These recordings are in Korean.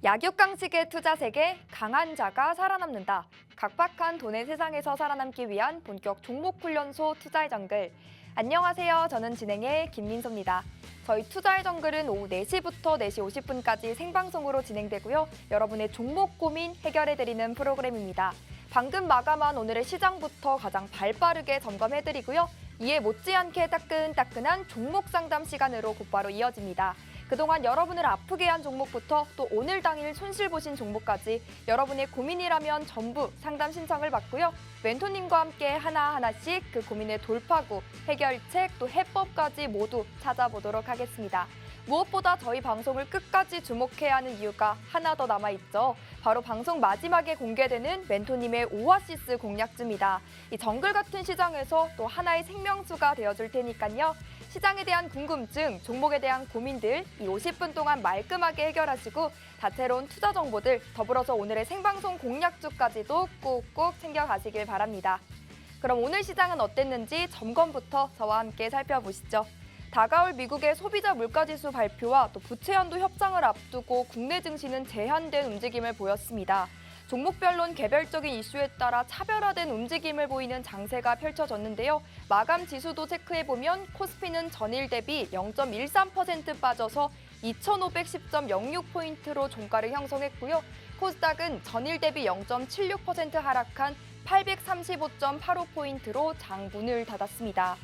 약육강식의 투자 세계, 강한 자가 살아남는다. 각박한 돈의 세상에서 살아남기 위한 본격 종목훈련소 투자의 정글. 안녕하세요. 저는 진행의 김민소입니다. 저희 투자의 정글은 오후 4시부터 4시 50분까지 생방송으로 진행되고요. 여러분의 종목 고민 해결해드리는 프로그램입니다. 방금 마감한 오늘의 시장부터 가장 발빠르게 점검해드리고요. 이에 못지않게 따끈따끈한 종목 상담 시간으로 곧바로 이어집니다. 그동안 여러분을 아프게 한 종목부터 또 오늘 당일 손실 보신 종목까지 여러분의 고민이라면 전부 상담 신청을 받고요. 멘토님과 함께 하나하나씩 그 고민의 돌파구, 해결책, 또 해법까지 모두 찾아보도록 하겠습니다. 무엇보다 저희 방송을 끝까지 주목해야 하는 이유가 하나 더 남아있죠. 바로 방송 마지막에 공개되는 멘토님의 오아시스 공략주입니다. 이 정글 같은 시장에서 또 하나의 생명수가 되어줄 테니까요. 시장에 대한 궁금증, 종목에 대한 고민들 이 50분 동안 말끔하게 해결하시고 다채로운 투자 정보들 더불어서 오늘의 생방송 공략주까지도 꾹꾹 챙겨가시길 바랍니다. 그럼 오늘 시장은 어땠는지 점검부터 저와 함께 살펴보시죠. 다가올 미국의 소비자 물가지수 발표와 또 부채 한도 협상을 앞두고 국내 증시는 제한된 움직임을 보였습니다. 종목별론 개별적인 이슈에 따라 차별화된 움직임을 보이는 장세가 펼쳐졌는데요. 마감 지수도 체크해보면 코스피는 전일 대비 0.13% 빠져서 2,510.06포인트로 종가를 형성했고요. 코스닥은 전일 대비 0.76% 하락한 835.85포인트로 장문을 닫았습니다.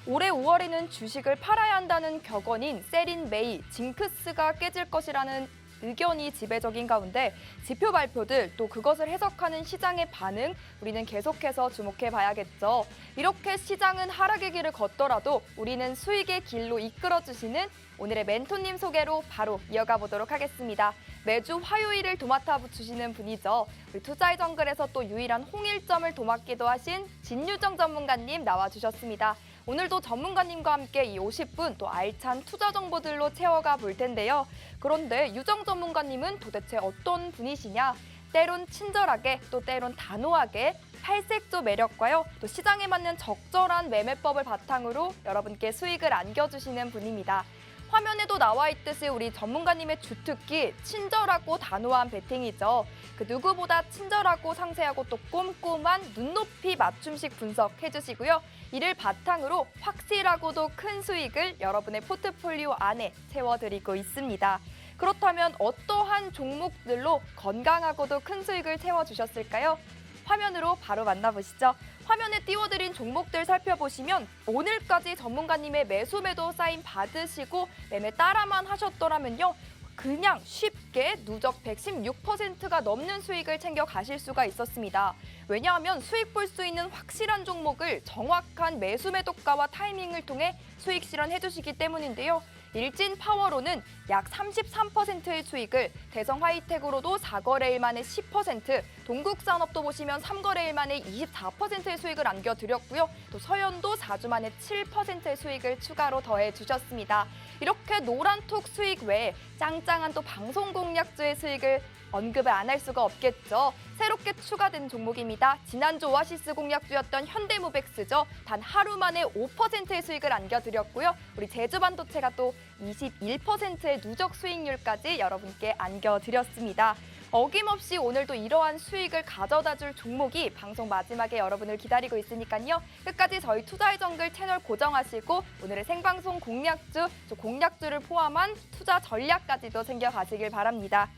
올해 5월에는 주식을 팔아야 한다는 격언인 셀인 메이, 징크스가 깨질 것이라는 의견이 지배적인 가운데 지표 발표들 또 그것을 해석하는 시장의 반응 우리는 계속해서 주목해 봐야겠죠. 이렇게 시장은 하락의 길을 걷더라도 우리는 수익의 길로 이끌어주시는 오늘의 멘토님 소개로 바로 이어가 보도록 하겠습니다. 매주 화요일을 도맡아 주시는 분이죠. 우리 투자의 정글에서 또 유일한 홍일점을 도맡기도 하신 진유정 전문가님 나와주셨습니다. 오늘도 전문가님과 함께 이 50분 또 알찬 투자 정보들로 채워가 볼 텐데요. 그런데 유정 전문가님은 도대체 어떤 분이시냐? 때론 친절하게 또 때론 단호하게 팔색조 매력과요. 또 시장에 맞는 적절한 매매법을 바탕으로 여러분께 수익을 안겨주시는 분입니다. 화면에도 나와 있듯이 우리 전문가님의 주특기 친절하고 단호한 배팅이죠. 그 누구보다 친절하고 상세하고 또 꼼꼼한 눈높이 맞춤식 분석해주시고요. 이를 바탕으로 확실하고도 큰 수익을 여러분의 포트폴리오 안에 채워드리고 있습니다. 그렇다면 어떠한 종목들로 건강하고도 큰 수익을 채워주셨을까요? 화면으로 바로 만나보시죠. 화면에 띄워드린 종목들 살펴보시면 오늘까지 전문가님의 매수 매도 사인 받으시고 매매 따라만 하셨더라면요. 그냥 쉽게 누적 116%가 넘는 수익을 챙겨 가실 수가 있었습니다. 왜냐하면 수익 볼 수 있는 확실한 종목을 정확한 매수 매도가와 타이밍을 통해 수익 실현해 주시기 때문인데요. 일진 파워로는 약 33%의 수익을, 대성 하이텍으로도 4거래일 만에 10%, 동국산업도 보시면 3거래일 만에 24%의 수익을 안겨드렸고요. 또 서현도 4주 만에 7%의 수익을 추가로 더해주셨습니다. 이렇게 노란톡 수익 외에 짱짱한 또 방송 공략주의 수익을 언급을 안 할 수가 없겠죠. 새롭게 추가된 종목입니다. 지난주 오아시스 공략주였던 현대모백스죠. 단 하루 만에 5%의 수익을 안겨드렸고요. 우리 제주반도체가 또 21%의 누적 수익률까지 여러분께 안겨드렸습니다. 어김없이 오늘도 이러한 수익을 가져다줄 종목이 방송 마지막에 여러분을 기다리고 있으니까요. 끝까지 저희 투자의 정글 채널 고정하시고 오늘의 생방송 공략주를 포함한 투자 전략까지도 챙겨가시길 바랍니다.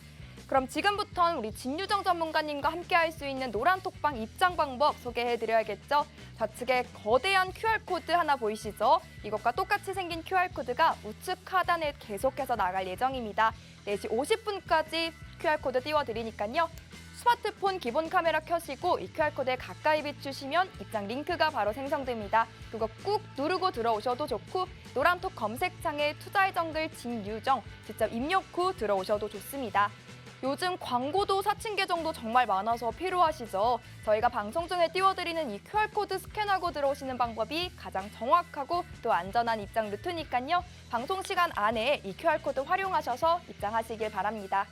그럼 지금부터는 우리 진유정 전문가님과 함께 할 수 있는 노란톡방 입장 방법 소개해드려야겠죠. 좌측에 거대한 QR코드 하나 보이시죠? 이것과 똑같이 생긴 QR코드가 우측 하단에 계속해서 나갈 예정입니다. 4시 50분까지 QR코드 띄워드리니까요. 스마트폰 기본 카메라 켜시고 이 QR코드에 가까이 비추시면 입장 링크가 바로 생성됩니다. 그거 꾹 누르고 들어오셔도 좋고 노란톡 검색창에 투자의 정글 진유정 직접 입력 후 들어오셔도 좋습니다. 요즘 광고도 4,000개 정도 정말 많아서 필요하시죠? 저희가 방송 중에 띄워드리는 이 QR코드 스캔하고 들어오시는 방법이 가장 정확하고 또 안전한 입장 루트니까요. 방송 시간 안에 이 QR코드 활용하셔서 입장하시길 바랍니다.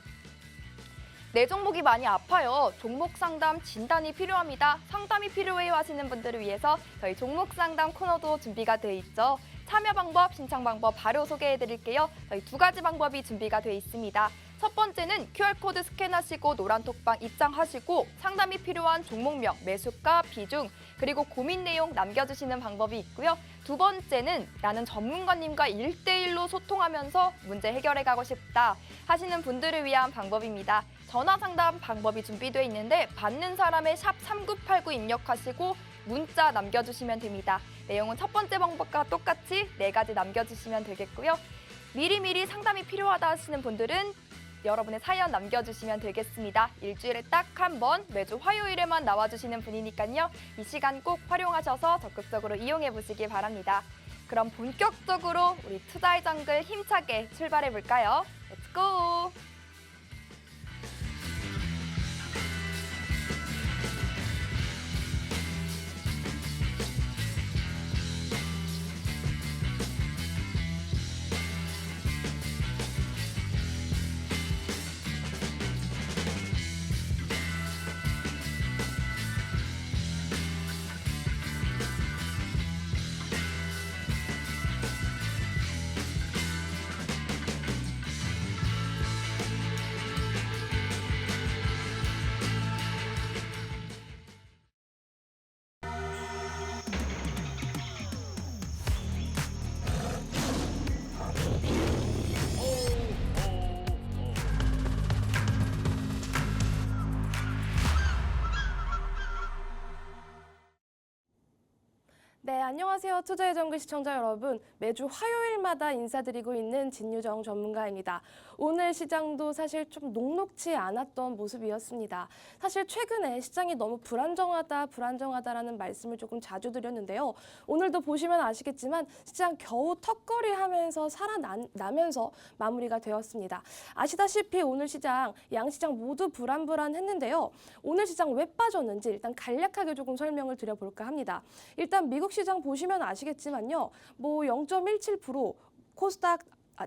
내 종목이 많이 아파요. 종목 상담 진단이 필요합니다. 상담이 필요해요 하시는 분들을 위해서 저희 종목 상담 코너도 준비가 돼 있죠. 참여 방법, 신청 방법 바로 소개해드릴게요. 저희 두 가지 방법이 준비가 돼 있습니다. 첫 번째는 QR코드 스캔하시고 노란톡방 입장하시고 상담이 필요한 종목명, 매수가, 비중, 그리고 고민 내용 남겨주시는 방법이 있고요. 두 번째는 나는 전문가님과 1대1로 소통하면서 문제 해결해가고 싶다 하시는 분들을 위한 방법입니다. 전화 상담 방법이 준비되어 있는데 받는 사람의 샵 3989 입력하시고 문자 남겨주시면 됩니다. 내용은 첫 번째 방법과 똑같이 4가지 남겨주시면 되겠고요. 미리미리 상담이 필요하다 하시는 분들은 여러분의 사연 남겨주시면 되겠습니다. 일주일에 딱 한 번 매주 화요일에만 나와주시는 분이니까요. 이 시간 꼭 활용하셔서 적극적으로 이용해보시기 바랍니다. 그럼 본격적으로 우리 투자의 정글 힘차게 출발해볼까요? Let's go! 네, 안녕하세요. 투자의 정글 시청자 여러분. 매주 화요일마다 인사드리고 있는 진유정 전문가입니다. 오늘 시장도 사실 좀 녹록지 않았던 모습이었습니다. 사실 최근에 시장이 너무 불안정하다라는 말씀을 조금 자주 드렸는데요. 오늘도 보시면 아시겠지만 시장 겨우 턱걸이하면서 살아나면서 마무리가 되었습니다. 아시다시피 오늘 시장, 양시장 모두 불안했는데요. 오늘 시장 왜 빠졌는지 일단 간략하게 조금 설명을 드려볼까 합니다. 일단 미국 시장 보시면 아시겠지만요. 0.17% 코스닥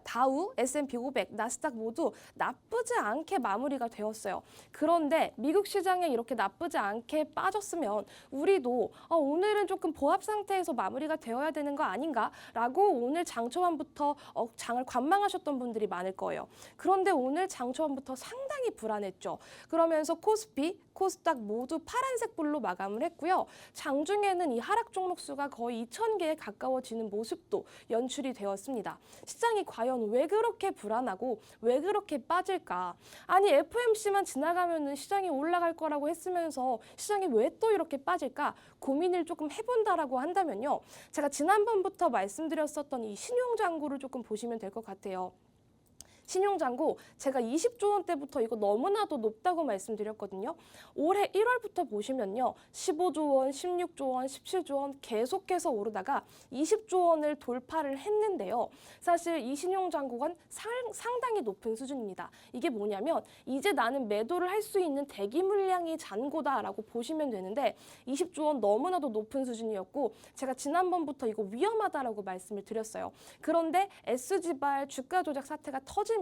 다우, S&P 500, 나스닥 모두 나쁘지 않게 마무리가 되었어요. 그런데 미국 시장에 이렇게 나쁘지 않게 빠졌으면 우리도 오늘은 조금 보합 상태에서 마무리가 되어야 되는 거 아닌가라고 오늘 장 초반부터 장을 관망하셨던 분들이 많을 거예요. 그런데 오늘 장 초반부터 상당히 불안했죠. 그러면서 코스피, 코스닥 모두 파란색 불로 마감을 했고요. 장중에는 이 하락 종목 수가 거의 2,000개에 가까워지는 모습도 연출이 되었습니다. 시장이 과연 왜 그렇게 불안하고 왜 그렇게 빠질까? 아니 FOMC만 지나가면은 시장이 올라갈 거라고 했으면서 시장이 왜 또 이렇게 빠질까? 고민을 조금 해본다라고 한다면요. 제가 지난번부터 말씀드렸었던 이 신용장구를 조금 보시면 될 것 같아요. 신용장고 제가 20조 원대부터 이거 너무나도 높다고 말씀드렸거든요. 올해 1월부터 보시면요. 15조 원, 16조 원, 17조 원 계속해서 오르다가 20조 원을 돌파를 했는데요. 사실 이 신용장고가 상당히 높은 수준입니다. 이게 뭐냐면 이제 나는 매도를 할 수 있는 대기 물량이 잔고다라고 보시면 되는데 20조 원 너무나도 높은 수준이었고 제가 지난번부터 이거 위험하다라고 말씀을 드렸어요. 그런데 SG발 주가 조작 사태가 터지면서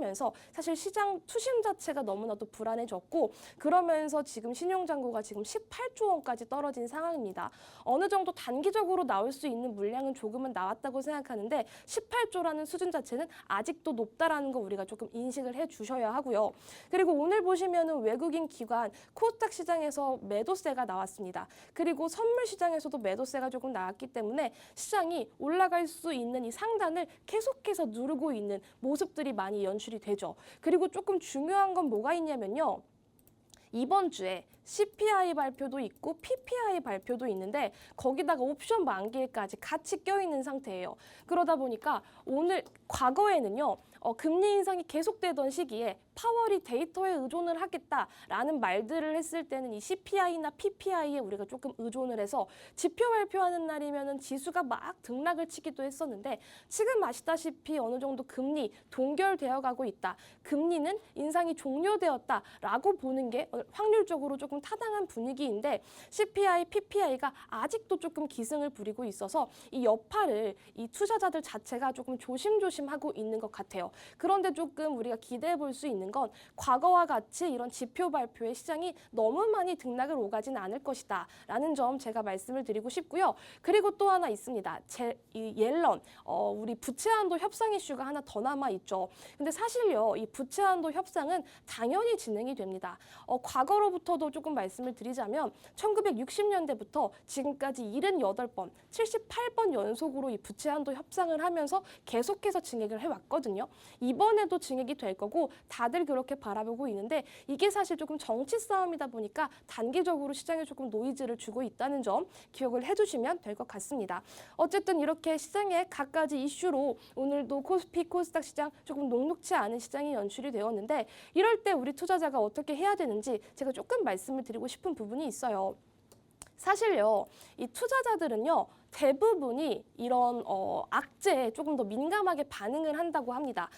사실 시장 투심 자체가 너무나도 불안해졌고 그러면서 지금 신용장고가 지금 18조 원까지 떨어진 상황입니다. 어느 정도 단기적으로 나올 수 있는 물량은 조금은 나왔다고 생각하는데 18조라는 수준 자체는 아직도 높다라는 거 우리가 조금 인식을 해주셔야 하고요. 그리고 오늘 보시면은 외국인 기관 코스닥 시장에서 매도세가 나왔습니다. 그리고 선물 시장에서도 매도세가 조금 나왔기 때문에 시장이 올라갈 수 있는 이 상단을 계속해서 누르고 있는 모습들이 많이 연출이 되죠. 그리고 조금 중요한 건 뭐가 있냐면요. 이번 주에 CPI 발표도 있고 PPI 발표도 있는데 거기다가 옵션 만기일까지 같이 껴있는 상태예요. 그러다 보니까 오늘 과거에는요. 금리 인상이 계속되던 시기에 파월이 데이터에 의존을 하겠다라는 말들을 했을 때는 이 CPI나 PPI에 우리가 조금 의존을 해서 지표 발표하는 날이면은 지수가 막 등락을 치기도 했었는데 지금 아시다시피 어느 정도 금리 동결되어 가고 있다. 금리는 인상이 종료되었다라고 보는 게 확률적으로 조금 타당한 분위기인데 CPI, PPI가 아직도 조금 기승을 부리고 있어서 이 여파를 이 투자자들 자체가 조금 조심조심하고 있는 것 같아요. 그런데 조금 우리가 기대해 볼 수 있는 건 과거와 같이 이런 지표 발표에 시장이 너무 많이 등락을 오가진 않을 것이다 라는 점 제가 말씀을 드리고 싶고요. 그리고 또 하나 있습니다. 이 옐런, 우리 부채 한도 협상 이슈가 하나 더 남아 있죠. 근데 사실요, 이 부채 한도 협상은 당연히 진행이 됩니다. 과거로부터도 조금 말씀을 드리자면 1960년대부터 지금까지 78번, 78번 연속으로 이 부채 한도 협상을 하면서 계속해서 증액을 해왔거든요. 이번에도 증액이 될 거고 다들 그렇게 바라보고 있는데 이게 사실 조금 정치 싸움이다 보니까 단기적으로 시장에 조금 노이즈를 주고 있다는 점 기억을 해주시면 될 것 같습니다. 어쨌든 이렇게 시장의 갖가지 이슈로 오늘도 코스피, 코스닥 시장 조금 녹록치 않은 시장이 연출이 되었는데 이럴 때 우리 투자자가 어떻게 해야 되는지 제가 조금 말씀을 드리고 싶은 부분이 있어요. 사실요, 이 투자자들은요, 대부분이 이런 악재에 조금 더 민감하게 반응을 한다고 합니다.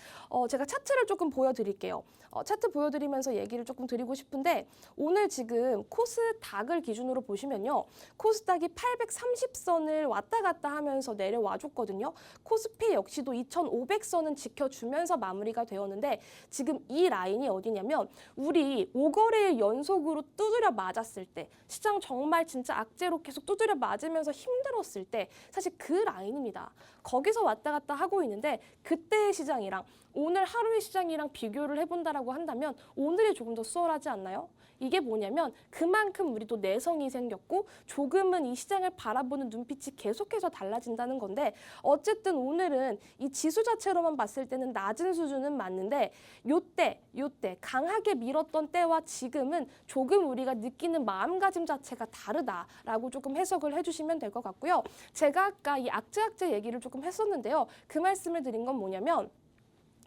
제가 차트를 조금 보여드릴게요. 차트 보여드리면서 얘기를 조금 드리고 싶은데 오늘 지금 코스닥을 기준으로 보시면요. 코스닥이 830선을 왔다 갔다 하면서 내려와 줬거든요. 코스피 역시도 2500선은 지켜주면서 마무리가 되었는데 지금 이 라인이 어디냐면 우리 5거래일 연속으로 두드려 맞았을 때 시장 정말 진짜 악재로 계속 두드려 맞으면서 힘들었을 때 사실 그 라인입니다. 거기서 왔다 갔다 하고 있는데 그때의 시장이랑 오늘 하루의 시장이랑 비교를 해본다라고 한다면 오늘이 조금 더 수월하지 않나요? 이게 뭐냐면 그만큼 우리도 내성이 생겼고 조금은 이 시장을 바라보는 눈빛이 계속해서 달라진다는 건데 어쨌든 오늘은 이 지수 자체로만 봤을 때는 낮은 수준은 맞는데 요때 강하게 밀었던 때와 지금은 조금 우리가 느끼는 마음가짐 자체가 다르다라고 조금 해석을 해주시면 될 것 같고요. 제가 아까 이 악재 얘기를 조금 했었는데요. 그 말씀을 드린 건 뭐냐면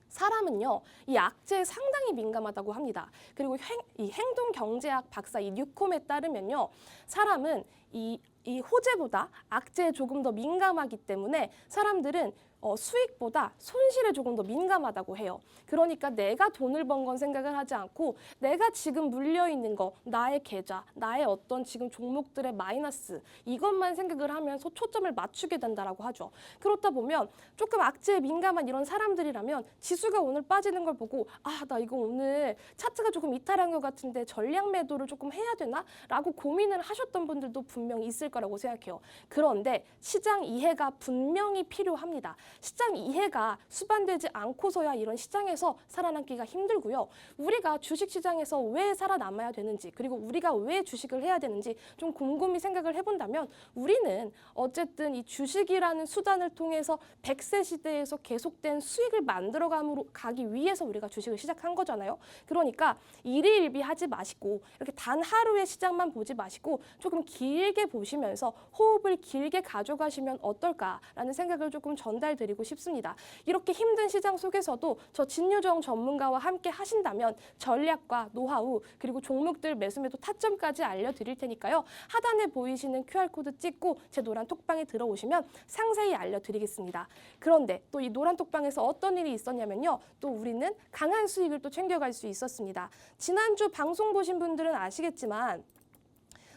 사람은요, 이 악재에 상당히 민감하다고 합니다. 그리고 이 행동경제학 박사 이 뉴콤에 따르면요, 사람은 이 호재보다 악재에 조금 더 민감하기 때문에 사람들은 수익보다 손실에 조금 더 민감하다고 해요. 그러니까 내가 돈을 번 건 생각을 하지 않고 내가 지금 물려있는 거, 나의 계좌, 나의 어떤 지금 종목들의 마이너스 이것만 생각을 하면서 초점을 맞추게 된다라고 하죠. 그렇다 보면 조금 악재에 민감한 이런 사람들이라면 지수가 오늘 빠지는 걸 보고 나 이거 오늘 차트가 조금 이탈한 것 같은데 전량 매도를 조금 해야 되나? 라고 고민을 하셨던 분들도 분명히 있을 거라고 생각해요. 그런데 시장 이해가 분명히 필요합니다. 시장 이해가 수반되지 않고서야 이런 시장에서 살아남기가 힘들고요. 우리가 주식시장에서 왜 살아남아야 되는지 그리고 우리가 왜 주식을 해야 되는지 좀 곰곰이 생각을 해본다면 우리는 어쨌든 이 주식이라는 수단을 통해서 100세 시대에서 계속된 수익을 만들어 가기 위해서 우리가 주식을 시작한 거잖아요. 그러니까 일희일비하지 마시고 이렇게 단 하루의 시장만 보지 마시고 조금 길게 보시면서 호흡을 길게 가져가시면 어떨까라는 생각을 조금 전달드리고 싶습니다. 이렇게 힘든 시장 속에서도 저 진유정 전문가와 함께 하신다면 전략과 노하우 그리고 종목들 매수매도 타점까지 알려드릴 테니까요. 하단에 보이시는 QR코드 찍고 제 노란 톡방에 들어오시면 상세히 알려드리겠습니다. 그런데 또 이 노란 톡방에서 어떤 일이 있었냐면요. 또 우리는 강한 수익을 또 챙겨갈 수 있었습니다. 지난주 방송 보신 분들은 아시겠지만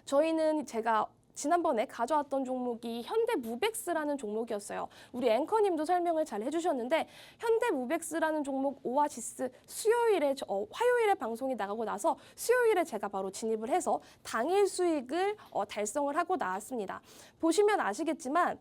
저희는 제가 지난번에 가져왔던 종목이 현대무벡스라는 종목이었어요. 우리 앵커님도 설명을 잘 해주셨는데 현대무벡스라는 종목 오아시스 화요일에 방송이 나가고 나서 수요일에 제가 바로 진입을 해서 당일 수익을 달성을 하고 나왔습니다. 보시면 아시겠지만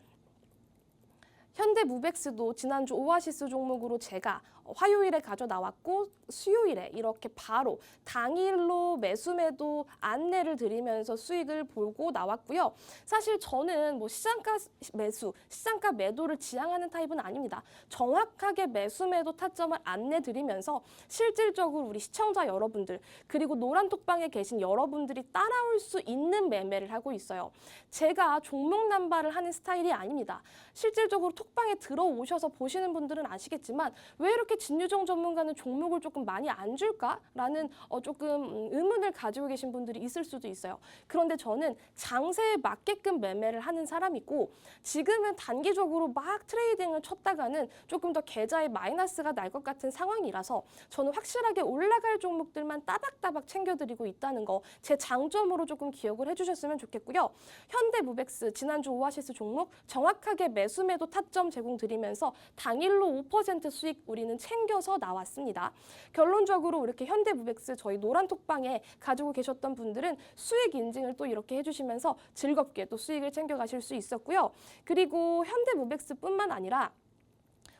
현대무벡스도 지난주 오아시스 종목으로 제가 화요일에 가져 나왔고 수요일에 이렇게 바로 당일로 매수매도 안내를 드리면서 수익을 보고 나왔고요. 사실 저는 뭐 시장가 매수, 시장가 매도를 지향하는 타입은 아닙니다. 정확하게 매수매도 타점을 안내 드리면서 실질적으로 우리 시청자 여러분들 그리고 노란톡방에 계신 여러분들이 따라올 수 있는 매매를 하고 있어요. 제가 종목 남발을 하는 스타일이 아닙니다. 실질적으로 톡방에 들어오셔서 보시는 분들은 아시겠지만 왜 이렇게 진유정 전문가는 종목을 조금 많이 안 줄까라는 조금 의문을 가지고 계신 분들이 있을 수도 있어요. 그런데 저는 장세에 맞게끔 매매를 하는 사람이고 지금은 단기적으로 막 트레이딩을 쳤다가는 조금 더 계좌에 마이너스가 날 것 같은 상황이라서 저는 확실하게 올라갈 종목들만 따박따박 챙겨드리고 있다는 거 제 장점으로 조금 기억을 해주셨으면 좋겠고요. 현대무벡스 지난주 오아시스 종목 정확하게 매수매도 타점 제공드리면서 당일로 5% 수익 우리는 챙겨서 나왔습니다. 결론적으로 이렇게 현대무백스 저희 노란톡방에 가지고 계셨던 분들은 수익 인증을 또 이렇게 해주시면서 즐겁게 또 수익을 챙겨가실 수 있었고요. 그리고 현대무백스뿐만 아니라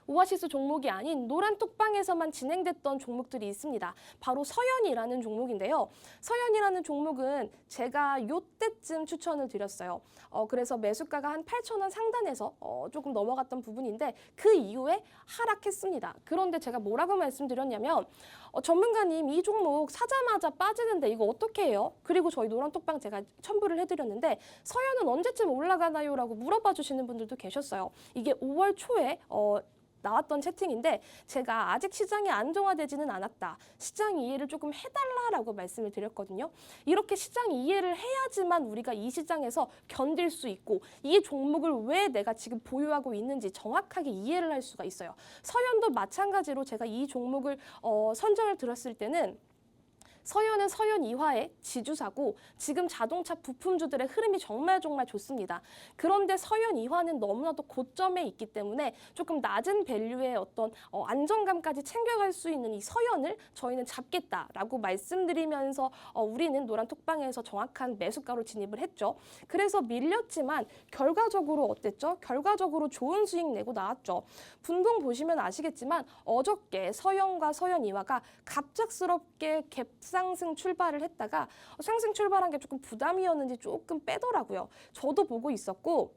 오아시스 종목이 아닌 노란톡방에서만 진행됐던 종목들이 있습니다. 바로 서연이라는 종목인데요. 서연이라는 종목은 제가 요때쯤 추천을 드렸어요. 그래서 매수가가 한 8,000원 상단에서 조금 넘어갔던 부분인데 그 이후에 하락했습니다. 그런데 제가 뭐라고 말씀드렸냐면 전문가님 이 종목 사자마자 빠지는데 이거 어떻게 해요? 그리고 저희 노란톡방 제가 첨부를 해드렸는데 서연은 언제쯤 올라가나요? 라고 물어봐 주시는 분들도 계셨어요. 이게 5월 초에 나왔던 채팅인데 제가 아직 시장이 안정화되지는 않았다. 시장 이해를 조금 해달라라고 말씀을 드렸거든요. 이렇게 시장 이해를 해야지만 우리가 이 시장에서 견딜 수 있고 이 종목을 왜 내가 지금 보유하고 있는지 정확하게 이해를 할 수가 있어요. 서연도 마찬가지로 제가 이 종목을 선정을 들었을 때는 서연은 서연 이화의 지주사고 지금 자동차 부품주들의 흐름이 정말 좋습니다. 그런데 서연 이화는 너무나도 고점에 있기 때문에 조금 낮은 밸류의 어떤 안정감까지 챙겨갈 수 있는 이 서연을 저희는 잡겠다라고 말씀드리면서 우리는 노란톡방에서 정확한 매수가로 진입을 했죠. 그래서 밀렸지만 결과적으로 어땠죠? 결과적으로 좋은 수익 내고 나왔죠. 분봉 보시면 아시겠지만 어저께 서연과 서연 이화가 갑작스럽게 갭상승 출발을 했다가 상승 출발한 게 조금 부담이었는지 조금 빼더라고요. 저도 보고 있었고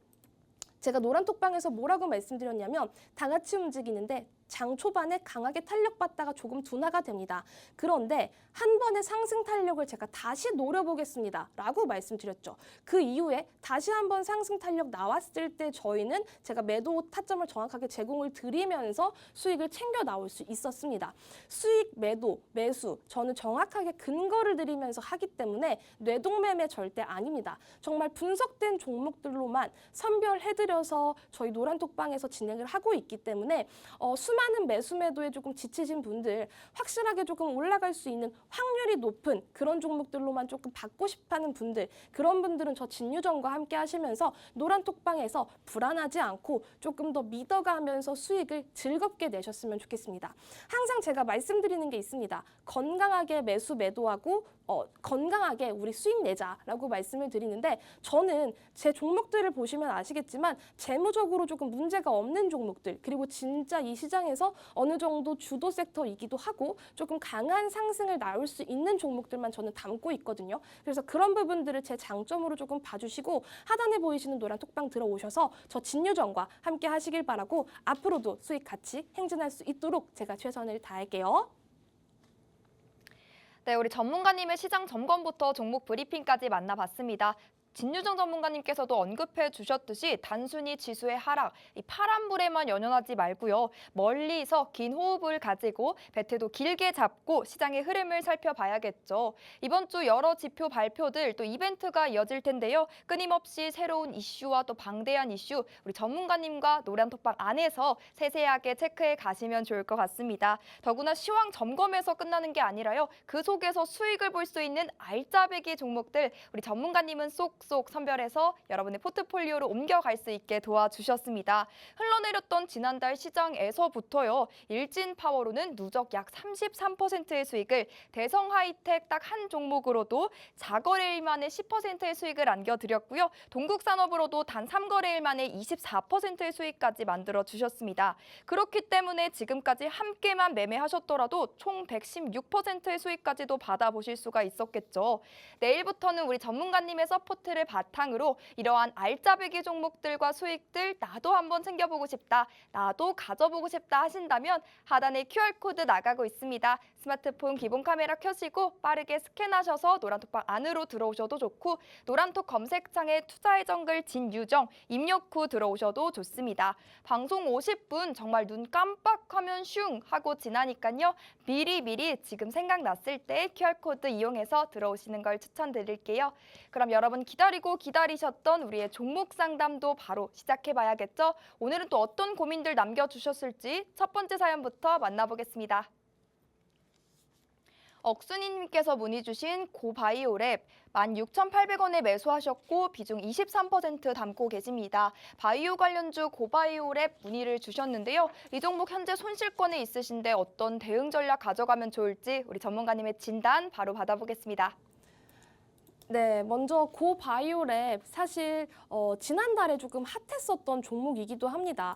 제가 노란톡방에서 뭐라고 말씀드렸냐면 다 같이 움직이는데 장 초반에 강하게 탄력받다가 조금 둔화가 됩니다. 그런데 한 번의 상승 탄력을 제가 다시 노려보겠습니다. 라고 말씀드렸죠. 그 이후에 다시 한번 상승 탄력 나왔을 때 저희는 제가 매도 타점을 정확하게 제공을 드리면서 수익을 챙겨 나올 수 있었습니다. 수익, 매도, 매수 저는 정확하게 근거를 드리면서 하기 때문에 뇌동매매 절대 아닙니다. 정말 분석된 종목들로만 선별해드려서 저희 노란톡방에서 진행을 하고 있기 때문에 수많은 매수 매도에 조금 지치신 분들 확실하게 조금 올라갈 수 있는 확률이 높은 그런 종목들로만 조금 받고 싶어하는 분들 그런 분들은 저 진유정과 함께 하시면서 노란톡방에서 불안하지 않고 조금 더 믿어가면서 수익을 즐겁게 내셨으면 좋겠습니다. 항상 제가 말씀드리는 게 있습니다. 건강하게 매수 매도하고 건강하게 우리 수익 내자라고 말씀을 드리는데 저는 제 종목들을 보시면 아시겠지만 재무적으로 조금 문제가 없는 종목들 그리고 진짜 이 시장에서 어느 정도 주도 섹터이기도 하고 조금 강한 상승을 나올 수 있는 종목들만 저는 담고 있거든요. 그래서 그런 부분들을 제 장점으로 조금 봐주시고 하단에 보이시는 노란 톡방 들어오셔서 저 진유정과 함께 하시길 바라고 앞으로도 수익 같이 행진할 수 있도록 제가 최선을 다할게요. 네, 우리 전문가님의 시장 점검부터 종목 브리핑까지 만나봤습니다. 진유정 전문가님께서도 언급해 주셨듯이 단순히 지수의 하락, 이 파란불에만 연연하지 말고요. 멀리서 긴 호흡을 가지고 배트도 길게 잡고 시장의 흐름을 살펴봐야겠죠. 이번 주 여러 지표 발표들 또 이벤트가 이어질 텐데요. 끊임없이 새로운 이슈와 또 방대한 이슈 우리 전문가님과 노란톡방 안에서 세세하게 체크해 가시면 좋을 것 같습니다. 더구나 시황 점검에서 끝나는 게 아니라요. 그 속에서 수익을 볼 수 있는 알짜배기 종목들 우리 전문가님은 쏙 선별해서 여러분의 포트폴리오로 옮겨갈 수 있게 도와주셨습니다. 흘러내렸던 지난달 시장에서부터요. 일진파워로는 누적 약 33%의 수익을 대성하이텍 딱 한 종목으로도 4거래일 만에 10%의 수익을 안겨드렸고요. 동국산업으로도 단 3거래일 만에 24%의 수익까지 만들어주셨습니다. 그렇기 때문에 지금까지 함께만 매매하셨더라도 총 116%의 수익까지도 받아보실 수가 있었겠죠. 내일부터는 우리 전문가님의 서포트 를 바탕으로 이러한 알짜배기 종목들과 수익들 나도 한번 챙겨보고 싶다, 나도 가져보고 싶다 하신다면 하단에 QR코드 나가고 있습니다. 스마트폰 기본 카메라 켜시고 빠르게 스캔하셔서 노란톡방 안으로 들어오셔도 좋고 노란톡 검색창에 투자의 정글 진유정 입력 후 들어오셔도 좋습니다. 방송 50분 정말 눈 깜빡하면 슝 하고 지나니까요. 미리 지금 생각났을 때 QR코드 이용해서 들어오시는 걸 추천드릴게요. 그럼 여러분 기다리셨던 우리의 종목 상담도 바로 시작해봐야겠죠? 오늘은 또 어떤 고민들 남겨주셨을지 첫 번째 사연부터 만나보겠습니다. 억순이님께서 문의 주신 고바이오랩 16,800원에 매수하셨고 비중 23% 담고 계십니다. 바이오 관련주 고바이오랩 문의를 주셨는데요. 이 종목 현재 손실권에 있으신데 어떤 대응 전략 가져가면 좋을지 우리 전문가님의 진단 바로 받아보겠습니다. 네, 먼저 고바이오랩 사실 지난달에 조금 핫했었던 종목이기도 합니다.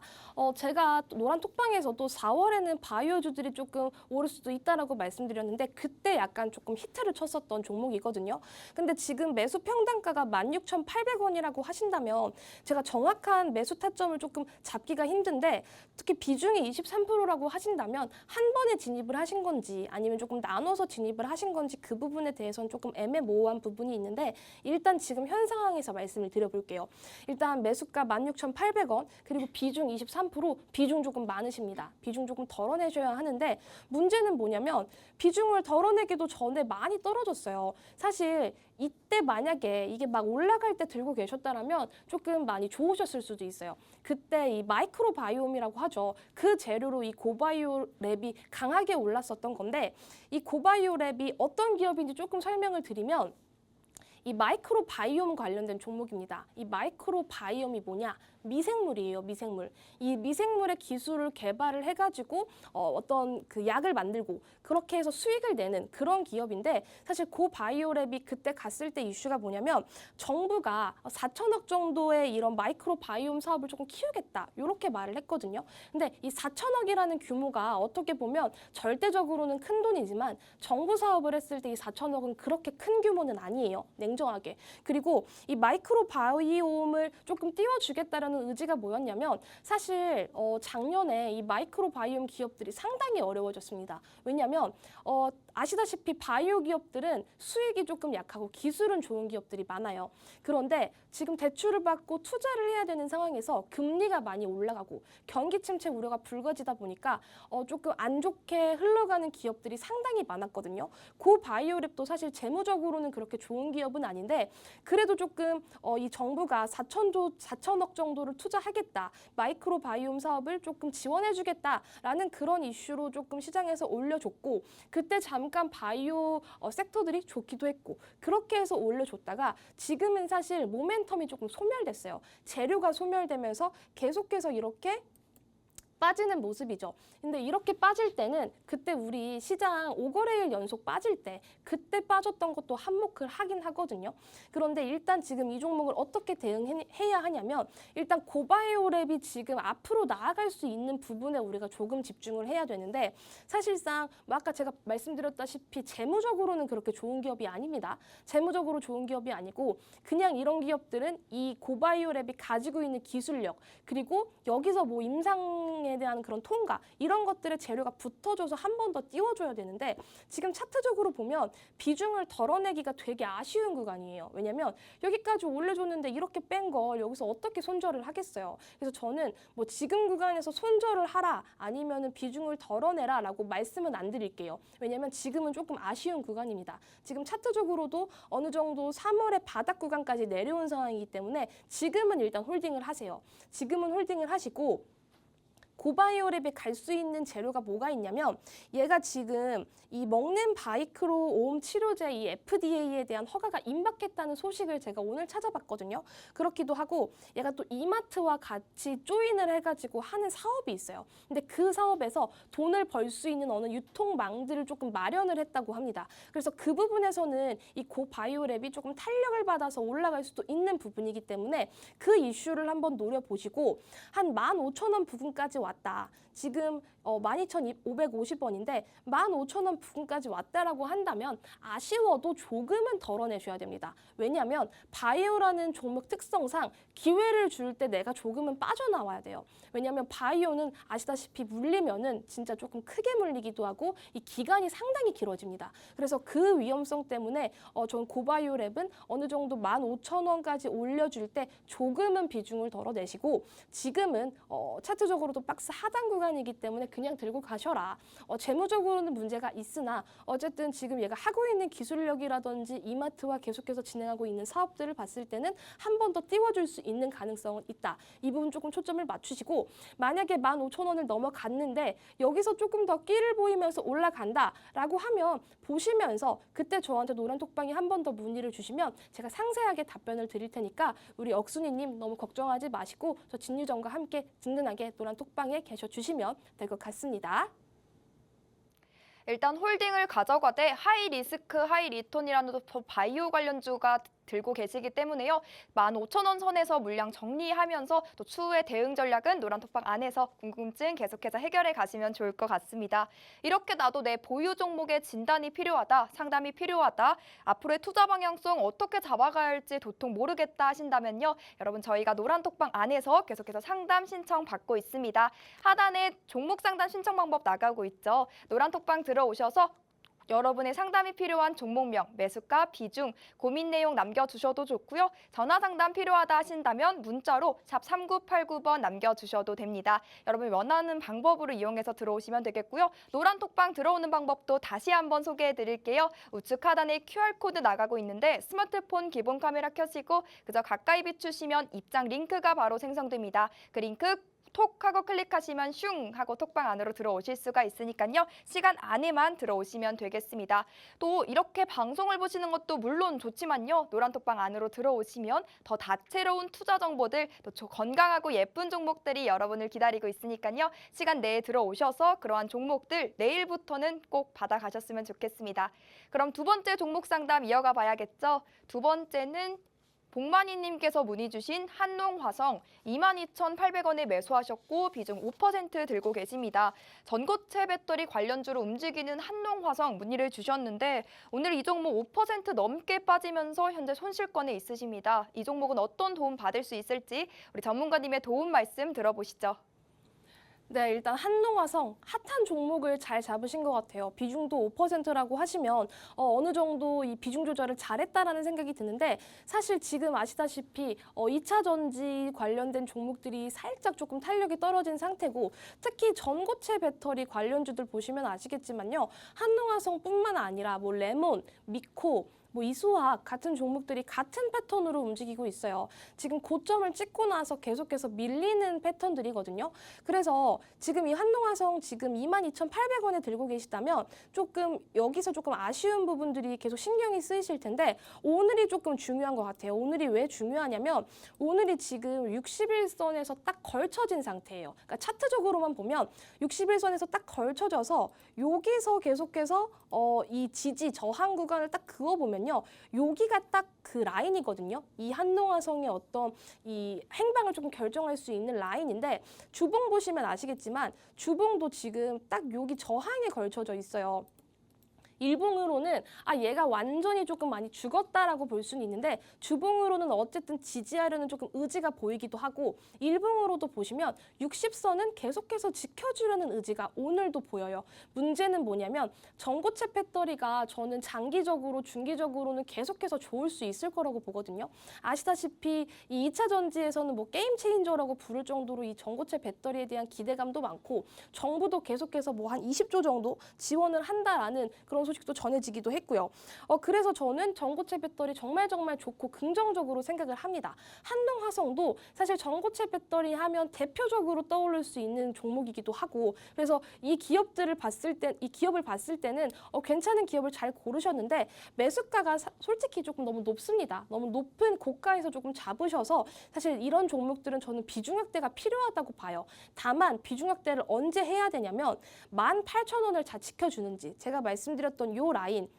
제가 또 노란 톡방에서도 4월에는 바이오주들이 조금 오를 수도 있다라고 말씀드렸는데 그때 약간 조금 히트를 쳤었던 종목이거든요. 근데 지금 매수 평단가가 16,800원이라고 하신다면 제가 정확한 매수 타점을 조금 잡기가 힘든데 특히 비중이 23%라고 하신다면 한 번에 진입을 하신 건지 아니면 조금 나눠서 진입을 하신 건지 그 부분에 대해서는 조금 애매모호한 부분이 있는데 일단 지금 현 상황에서 말씀을 드려볼게요. 일단 매수가 16,800원 그리고 비중 23% 비중 조금 많으십니다. 비중 조금 덜어내셔야 하는데 문제는 뭐냐면 비중을 덜어내기도 전에 많이 떨어졌어요. 사실 이때 만약에 이게 막 올라갈 때 들고 계셨다면 조금 많이 좋으셨을 수도 있어요. 그때 이 마이크로바이옴이라고 하죠. 그 재료로 이 고바이오랩이 강하게 올랐었던 건데 이 고바이오랩이 어떤 기업인지 조금 설명을 드리면 이 마이크로바이옴 관련된 종목입니다. 이 마이크로바이옴이 뭐냐? 미생물이에요, 미생물. 이 미생물의 기술을 개발을 해가지고 어떤 그 약을 만들고 그렇게 해서 수익을 내는 그런 기업인데 사실 고바이오랩이 그때 갔을 때 이슈가 뭐냐면 정부가 4천억 정도의 이런 마이크로바이옴 사업을 조금 키우겠다 이렇게 말을 했거든요. 근데 이 4천억이라는 규모가 어떻게 보면 절대적으로는 큰 돈이지만 정부 사업을 했을 때 이 4천억은 그렇게 큰 규모는 아니에요. 냉정하게. 그리고 이 마이크로바이옴을 조금 띄워주겠다라는 의지가 뭐였냐면 사실 작년에 이 마이크로바이옴 기업들이 상당히 어려워졌습니다. 왜냐하면 아시다시피 바이오 기업들은 수익이 조금 약하고 기술은 좋은 기업들이 많아요. 그런데 지금 대출을 받고 투자를 해야 되는 상황에서 금리가 많이 올라가고 경기 침체 우려가 불거지다 보니까 조금 안 좋게 흘러가는 기업들이 상당히 많았거든요. 고바이오랩도 사실 재무적으로는 그렇게 좋은 기업은 아닌데 그래도 조금 이 정부가 4천억 정도를 투자하겠다. 마이크로바이옴 사업을 조금 지원해주겠다라는 그런 이슈로 조금 시장에서 올려줬고 그때 잠깐 바이오 섹터들이 좋기도 했고 그렇게 해서 올려줬다가 지금은 사실 모멘텀이 조금 소멸됐어요. 재료가 소멸되면서 계속해서 이렇게 빠지는 모습이죠. 근데 이렇게 빠질 때는 그때 우리 시장 5거래일 연속 빠질 때 그때 빠졌던 것도 한몫을 하긴 하거든요. 그런데 일단 지금 이 종목을 어떻게 대응해야 하냐면 일단 고바이오랩이 지금 앞으로 나아갈 수 있는 부분에 우리가 조금 집중을 해야 되는데 사실상 아까 제가 말씀드렸다시피 재무적으로는 그렇게 좋은 기업이 아닙니다. 재무적으로 좋은 기업이 아니고 그냥 이런 기업들은 이 고바이오랩이 가지고 있는 기술력 그리고 여기서 뭐 임상에 대한 그런 통과 이런 것들의 재료가 붙어줘서 한 번 더 띄워줘야 되는데 지금 차트적으로 보면 비중을 덜어내기가 되게 아쉬운 구간이에요. 왜냐면 여기까지 올려줬는데 이렇게 뺀 걸 여기서 어떻게 손절을 하겠어요. 그래서 저는 뭐 지금 구간에서 손절을 하라 아니면은 비중을 덜어내라 라고 말씀은 안 드릴게요. 왜냐면 지금은 조금 아쉬운 구간입니다. 지금 차트적으로도 어느 정도 3월의 바닥 구간까지 내려온 상황이기 때문에 지금은 일단 홀딩을 하세요. 지금은 홀딩을 하시고 고바이오랩에 갈 수 있는 재료가 뭐가 있냐면 얘가 지금 이 먹는 바이크로 오음 치료제 이 FDA에 대한 허가가 임박했다는 소식을 제가 오늘 찾아봤거든요. 그렇기도 하고 얘가 또 이마트와 같이 조인을 해가지고 하는 사업이 있어요. 근데 그 사업에서 돈을 벌 수 있는 어느 유통망들을 조금 마련을 했다고 합니다. 그래서 그 부분에서는 이 고바이오랩이 조금 탄력을 받아서 올라갈 수도 있는 부분이기 때문에 그 이슈를 한번 노려보시고 한 15,000원 부근까지 왔다. 지금 12,550원인데 15,000원 부근까지 왔다라고 한다면 아쉬워도 조금은 덜어내셔야 됩니다. 왜냐하면 바이오라는 종목 특성상 기회를 줄 때 내가 조금은 빠져나와야 돼요. 왜냐하면 바이오는 아시다시피 물리면은 진짜 조금 크게 물리기도 하고 이 기간이 상당히 길어집니다. 그래서 그 위험성 때문에 전 고바이오랩은 어느 정도 15,000원까지 올려줄 때 조금은 비중을 덜어내시고 지금은 차트적으로도 박스 하단 구간이기 때문에 그냥 들고 가셔라. 재무적으로는 문제가 있으나 어쨌든 지금 얘가 하고 있는 기술력이라든지 이마트와 계속해서 진행하고 있는 사업들을 봤을 때는 한 번 더 띄워줄 수 있는 가능성은 있다. 이 부분 조금 초점을 맞추시고 만약에 15,000원을 넘어갔는데 여기서 조금 더 끼를 보이면서 올라간다라고 하면 보시면서 그때 저한테 노란 톡방에 한 번 더 문의를 주시면 제가 상세하게 답변을 드릴 테니까 우리 억순이님 너무 걱정하지 마시고 저 진유정과 함께 든든하게 노란 톡방에 계셔 주시면 될 것 같습니다. 일단 홀딩을 가져가되 하이 리스크 하이 리턴이라는 바이오 관련주가 들고 계시기 때문에요. 15,000원 선에서 물량 정리하면서 또 추후의 대응 전략은 노란톡방 안에서 궁금증 계속해서 해결해 가시면 좋을 것 같습니다. 이렇게 나도 내 보유 종목의 진단이 필요하다, 상담이 필요하다, 앞으로의 투자 방향성 어떻게 잡아가야 할지 도통 모르겠다 하신다면요. 여러분 저희가 노란톡방 안에서 계속해서 상담 신청 받고 있습니다. 하단에 종목 상담 신청 방법 나가고 있죠. 노란톡방 들어오셔서 여러분의 상담이 필요한 종목명, 매수가, 비중, 고민 내용 남겨주셔도 좋고요. 전화 상담 필요하다 하신다면 문자로 샵 3989번 남겨주셔도 됩니다. 여러분이 원하는 방법으로 이용해서 들어오시면 되겠고요. 노란 톡방 들어오는 방법도 다시 한번 소개해드릴게요. 우측 하단에 QR코드 나가고 있는데 스마트폰 기본 카메라 켜시고 그저 가까이 비추시면 입장 링크가 바로 생성됩니다. 그 링크 톡 하고 클릭하시면 슝 하고 톡방 안으로 들어오실 수가 있으니까요. 시간 안에만 들어오시면 되겠습니다. 또 이렇게 방송을 보시는 것도 물론 좋지만요. 노란 톡방 안으로 들어오시면 더 다채로운 투자 정보들, 또 건강하고 예쁜 종목들이 여러분을 기다리고 있으니까요. 시간 내에 들어오셔서 그러한 종목들 내일부터는 꼭 받아가셨으면 좋겠습니다. 그럼 두 번째 종목 상담 이어가 봐야겠죠. 두 번째는 복만이님께서 문의 주신 한농화성 22,800원에 매수하셨고 비중 5% 들고 계십니다. 전고체 배터리 관련주로 움직이는 한농화성 문의를 주셨는데 오늘 이 종목 5% 넘게 빠지면서 현재 손실권에 있으십니다. 이 종목은 어떤 도움 받을 수 있을지 우리 전문가님의 도움 말씀 들어보시죠. 네, 일단 한농화성 핫한 종목을 잘 잡으신 것 같아요. 비중도 5%라고 하시면 어느 정도 이 비중 조절을 잘했다라는 생각이 드는데 사실 지금 아시다시피 2차 전지 관련된 종목들이 살짝 조금 탄력이 떨어진 상태고 특히 전고체 배터리 관련주들 보시면 아시겠지만요. 한농화성뿐만 아니라 뭐 레몬, 미코, 이수화학 같은 종목들이 같은 패턴으로 움직이고 있어요. 지금 고점을 찍고 나서 계속해서 밀리는 패턴들이거든요. 그래서 지금 이 한농화성 지금 22,800원에 들고 계시다면 조금 여기서 조금 아쉬운 부분들이 계속 신경이 쓰이실 텐데 오늘이 조금 중요한 것 같아요. 오늘이 왜 중요하냐면 오늘이 지금 60일선에서 딱 걸쳐진 상태예요. 그러니까 차트적으로만 보면 60일선에서 딱 걸쳐져서 여기서 계속해서 이 지지 저항 구간을 딱 그어보면요. 여기가 딱 그 라인이거든요. 이 한농화성의 어떤 이 행방을 조금 결정할 수 있는 라인인데 주봉 보시면 아시겠지만 주봉도 지금 딱 여기 저항에 걸쳐져 있어요. 일봉으로는 얘가 완전히 조금 많이 죽었다라고 볼 수는 있는데 주봉으로는 어쨌든 지지하려는 조금 의지가 보이기도 하고 일봉으로도 보시면 60선은 계속해서 지켜주려는 의지가 오늘도 보여요. 문제는 뭐냐면 전고체 배터리가 저는 장기적으로 중기적으로는 계속해서 좋을 수 있을 거라고 보거든요. 아시다시피 이 2차 전지에서는 뭐 게임 체인저라고 부를 정도로 이 전고체 배터리에 대한 기대감도 많고 정부도 계속해서 뭐 한 20조 정도 지원을 한다라는 그런 소식도 전해지기도 했고요. 그래서 저는 전고체 배터리 정말 좋고 긍정적으로 생각을 합니다. 한농화성도 사실 전고체 배터리 하면 대표적으로 떠오를 수 있는 종목이기도 하고 그래서 이 기업을 봤을 때는 괜찮은 기업을 잘 고르셨는데 매수가가 솔직히 조금 너무 높습니다. 너무 높은 고가에서 조금 잡으셔서 사실 이런 종목들은 저는 비중 확대가 필요하다고 봐요. 다만 비중 확대를 언제 해야 되냐면 18,000원을 잘 지켜주는지 제가 말씀드렸던 요 라인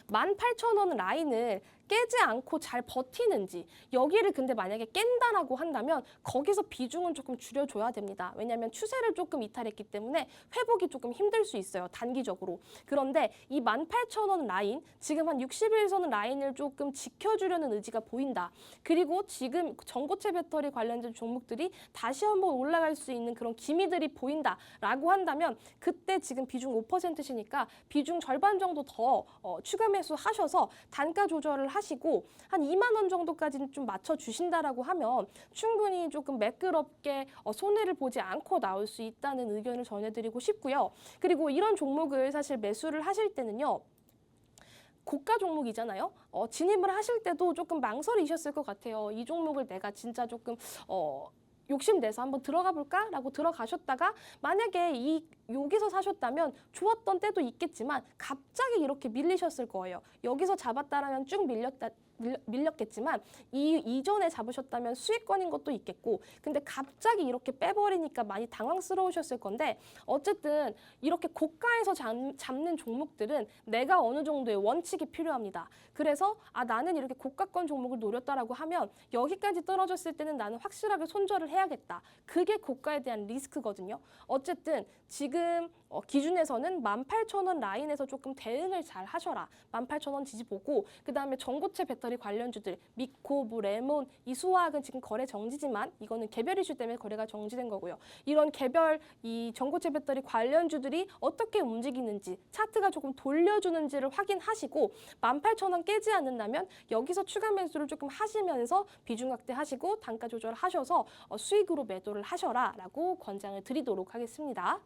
18,000원 라인을 깨지 않고 잘 버티는지 여기를 근데 만약에 깬다라고 한다면 거기서 비중은 조금 줄여줘야 됩니다. 왜냐하면 추세를 조금 이탈했기 때문에 회복이 조금 힘들 수 있어요. 단기적으로. 그런데 이 18,000원 라인 지금 한 60일선 라인을 조금 지켜주려는 의지가 보인다. 그리고 지금 전고체 배터리 관련된 종목들이 다시 한번 올라갈 수 있는 그런 기미들이 보인다라고 한다면 그때 지금 비중 5%시니까 비중 절반 정도 더 추가 매수 하셔서 단가 조절을 하시고 한 2만 원 정도까지는 좀 맞춰주신다라고 하면 충분히 조금 매끄럽게 손해를 보지 않고 나올 수 있다는 의견을 전해드리고 싶고요. 그리고 이런 종목을 사실 매수를 하실 때는요. 고가 종목이잖아요. 진입을 하실 때도 조금 망설이셨을 것 같아요. 이 종목을 내가 진짜 조금 욕심내서 한번 들어가 볼까라고 들어가셨다가 만약에 여기서 사셨다면 좋았던 때도 있겠지만 갑자기 이렇게 밀리셨을 거예요. 여기서 잡았다라면 쭉 밀렸겠지만 이전에 잡으셨다면 수익권인 것도 있겠고 근데 갑자기 이렇게 빼버리니까 많이 당황스러우셨을 건데 어쨌든 이렇게 고가에서 잡는 종목들은 내가 어느 정도의 원칙이 필요합니다. 그래서 나는 이렇게 고가권 종목을 노렸다라고 하면 여기까지 떨어졌을 때는 나는 확실하게 손절을 해야겠다. 그게 고가에 대한 리스크거든요. 어쨌든 지금 기준에서는 18,000원 라인에서 조금 대응을 잘 하셔라. 18,000원 지지 보고 그다음에 전고체 배터리 관련주들 미코, 레몬, 이 수화학은 지금 거래 정지지만 이거는 개별 이슈 때문에 거래가 정지된 거고요. 이런 개별 이 전고체 배터리 관련주들이 어떻게 움직이는지 차트가 조금 돌려주는지를 확인하시고 18,000원 깨지 않는다면 여기서 추가 매수를 조금 하시면서 비중 확대하시고 단가 조절하셔서 수익으로 매도를 하셔라라고 권장을 드리도록 하겠습니다.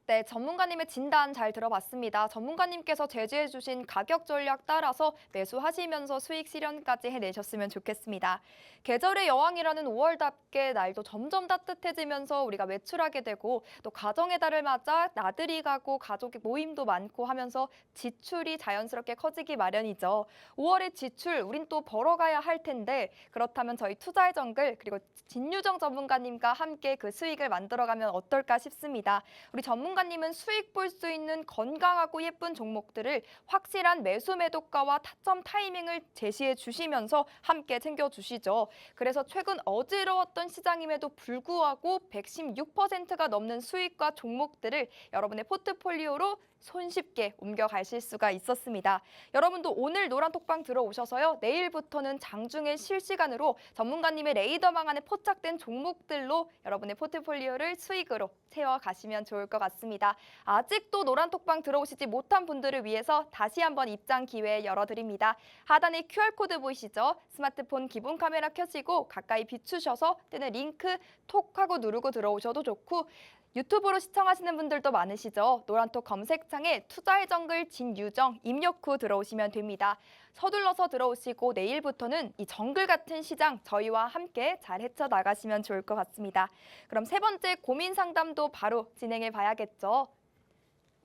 네, 전문가님의 진단 잘 들어봤습니다. 전문가님께서 제시해 주신 가격 전략 따라서 매수하시면서 수익 실현까지 해내셨으면 좋겠습니다. 계절의 여왕이라는 5월답게 날도 점점 따뜻해지면서 우리가 외출하게 되고 또 가정의 달을 맞아 나들이 가고 가족의 모임도 많고 하면서 지출이 자연스럽게 커지기 마련이죠. 5월의 지출 우린 또 벌어가야 할 텐데 그렇다면 저희 투자의 정글 그리고 진유정 전문가님과 함께 그 수익을 만들어가면 어떨까 싶습니다. 우리 전문가님은 수익 볼 수 있는 건강하고 예쁜 종목들을 확실한 매수 매도가와 타점 타이밍을 제시해 주시면서 함께 챙겨주시죠. 그래서 최근 어지러웠던 시장임에도 불구하고 116%가 넘는 수익과 종목들을 여러분의 포트폴리오로 손쉽게 옮겨가실 수가 있었습니다. 여러분도 오늘 노란톡방 들어오셔서요. 내일부터는 장중에 실시간으로 전문가님의 레이더망 안에 포착된 종목들로 여러분의 포트폴리오를 수익으로 채워가시면 좋을 것 같습니다. 아직도 노란톡방 들어오시지 못한 분들을 위해서 다시 한번 입장 기회 열어드립니다. 하단에 QR코드 보이시죠? 스마트폰 기본 카메라 켜시고 가까이 비추셔서 뜨는 링크 톡 하고 누르고 들어오셔도 좋고 유튜브로 시청하시는 분들도 많으시죠? 노란톡 검색창에 투자의 정글 진유정 입력 후 들어오시면 됩니다. 서둘러서 들어오시고 내일부터는 이 정글 같은 시장 저희와 함께 잘 헤쳐나가시면 좋을 것 같습니다. 그럼 세 번째 고민 상담도 바로 진행해 봐야겠죠?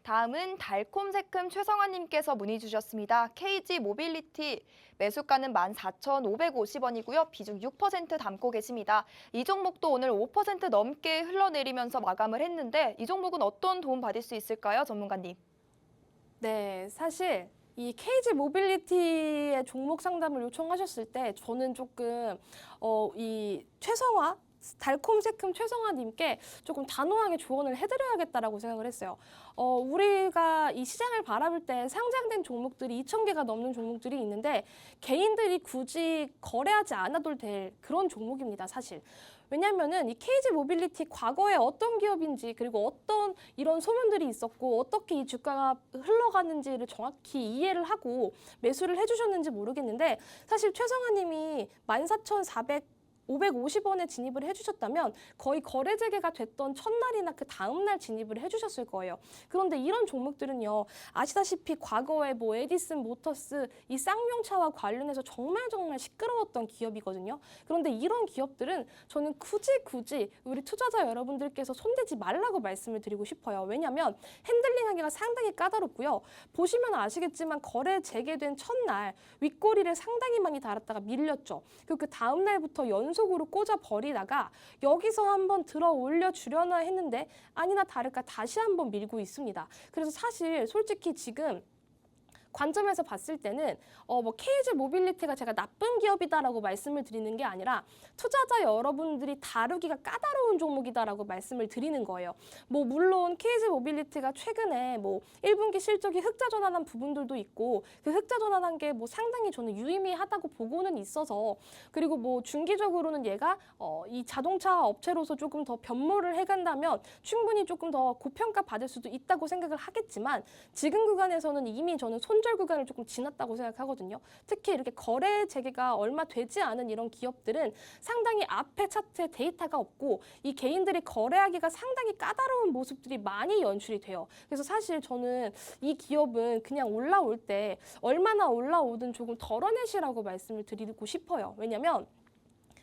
다음은 달콤새큼 최성환님께서 문의 주셨습니다. KG 모빌리티 매수가는 14,550원이고요. 비중 6% 담고 계십니다. 이 종목도 오늘 5% 넘게 흘러내리면서 마감을 했는데 이 종목은 어떤 도움 받을 수 있을까요, 전문가님? 네, 사실 이 KG 모빌리티의 종목 상담을 요청하셨을 때 저는 조금 이 달콤새큼 최성화님께 조금 단호하게 조언을 해드려야겠다라고 생각을 했어요. 우리가 이 시장을 바라볼 때 상장된 종목들이 2,000개가 넘는 종목들이 있는데 개인들이 굳이 거래하지 않아도 될 그런 종목입니다, 사실. 왜냐면은 이 KG 모빌리티 과거에 어떤 기업인지 그리고 어떤 이런 소문들이 있었고 어떻게 이 주가가 흘러가는지를 정확히 이해를 하고 매수를 해주셨는지 모르겠는데 사실 최성화님이 14,550원에 진입을 해주셨다면 거의 거래 재개가 됐던 첫날이나 그 다음날 진입을 해주셨을 거예요. 그런데 이런 종목들은요. 아시다시피 과거에 뭐 에디슨 모터스 이 쌍용차와 관련해서 정말 시끄러웠던 기업이거든요. 그런데 이런 기업들은 저는 굳이 우리 투자자 여러분들께서 손대지 말라고 말씀을 드리고 싶어요. 왜냐하면 핸들링하기가 상당히 까다롭고요. 보시면 아시겠지만 거래 재개된 첫날 윗꼬리를 상당히 많이 달았다가 밀렸죠. 그리고 그 다음날부터 연속으로 꽂아버리다가 여기서 한번 들어 올려 주려나 했는데 아니나 다를까 다시 한번 밀고 있습니다. 그래서 사실 솔직히 지금 관점에서 봤을 때는 KG 모빌리티가 제가 나쁜 기업이다라고 말씀을 드리는 게 아니라 투자자 여러분들이 다루기가 까다로운 종목이다라고 말씀을 드리는 거예요. 뭐 물론 KG 모빌리티가 최근에 뭐 1분기 실적이 흑자 전환한 부분들도 있고 그 흑자 전환한 게 뭐 상당히 저는 유의미하다고 보고는 있어서 그리고 뭐 중기적으로는 얘가 이 자동차 업체로서 조금 더 변모를 해간다면 충분히 조금 더 고평가 받을 수도 있다고 생각을 하겠지만 지금 구간에서는 이미 저는 손절 손절 구간을 조금 지났다고 생각하거든요. 특히 이렇게 거래 재개가 얼마 되지 않은 이런 기업들은 상당히 앞에 차트에 데이터가 없고 이 개인들이 거래하기가 상당히 까다로운 모습들이 많이 연출이 돼요. 그래서 사실 저는 이 기업은 그냥 올라올 때 얼마나 올라오든 조금 덜어내시라고 말씀을 드리고 싶어요. 왜냐면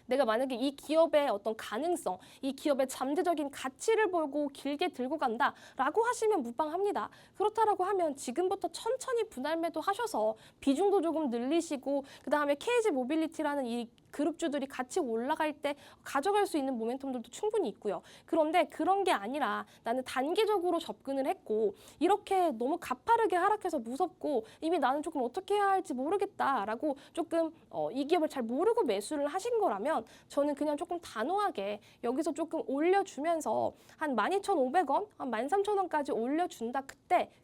내가 만약에 이 기업의 어떤 가능성, 이 기업의 잠재적인 가치를 보고 길게 들고 간다라고 하시면 무방합니다. 그렇다라고 하면 지금부터 천천히 분할 매도 하셔서 비중도 조금 늘리시고 그다음에 KG 모빌리티라는 이 그룹주들이 같이 올라갈 때 가져갈 수 있는 모멘텀들도 충분히 있고요. 그런데 그런 게 아니라 나는 단기적으로 접근을 했고 이렇게 너무 가파르게 하락해서 무섭고 이미 나는 조금 어떻게 해야 할지 모르겠다라고 조금 이 기업을 잘 모르고 매수를 하신 거라면 저는 그냥 조금 단호하게 여기서 조금 올려주면서 한 12,500원, 한 13,000원까지 올려준다.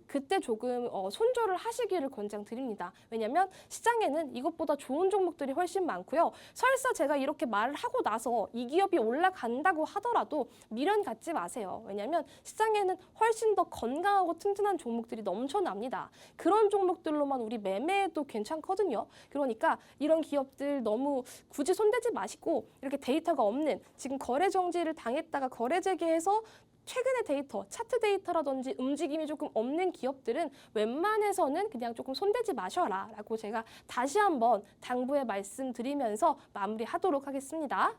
그때 조금 손절을 하시기를 권장드립니다. 왜냐하면 시장에는 이것보다 좋은 종목들이 훨씬 많고요. 설사 제가 이렇게 말을 하고 나서 이 기업이 올라간다고 하더라도 미련 갖지 마세요. 왜냐하면 시장에는 훨씬 더 건강하고 튼튼한 종목들이 넘쳐납니다. 그런 종목들로만 우리 매매해도 괜찮거든요. 그러니까 이런 기업들 너무 굳이 손대지 마시고 이렇게 데이터가 없는 지금 거래 정지를 당했다가 거래 재개해서 최근의 데이터, 차트 데이터라든지 움직임이 조금 없는 기업들은 웬만해서는 그냥 조금 손대지 마셔라 라고 제가 다시 한번 당부의 말씀드리면서 마무리하도록 하겠습니다.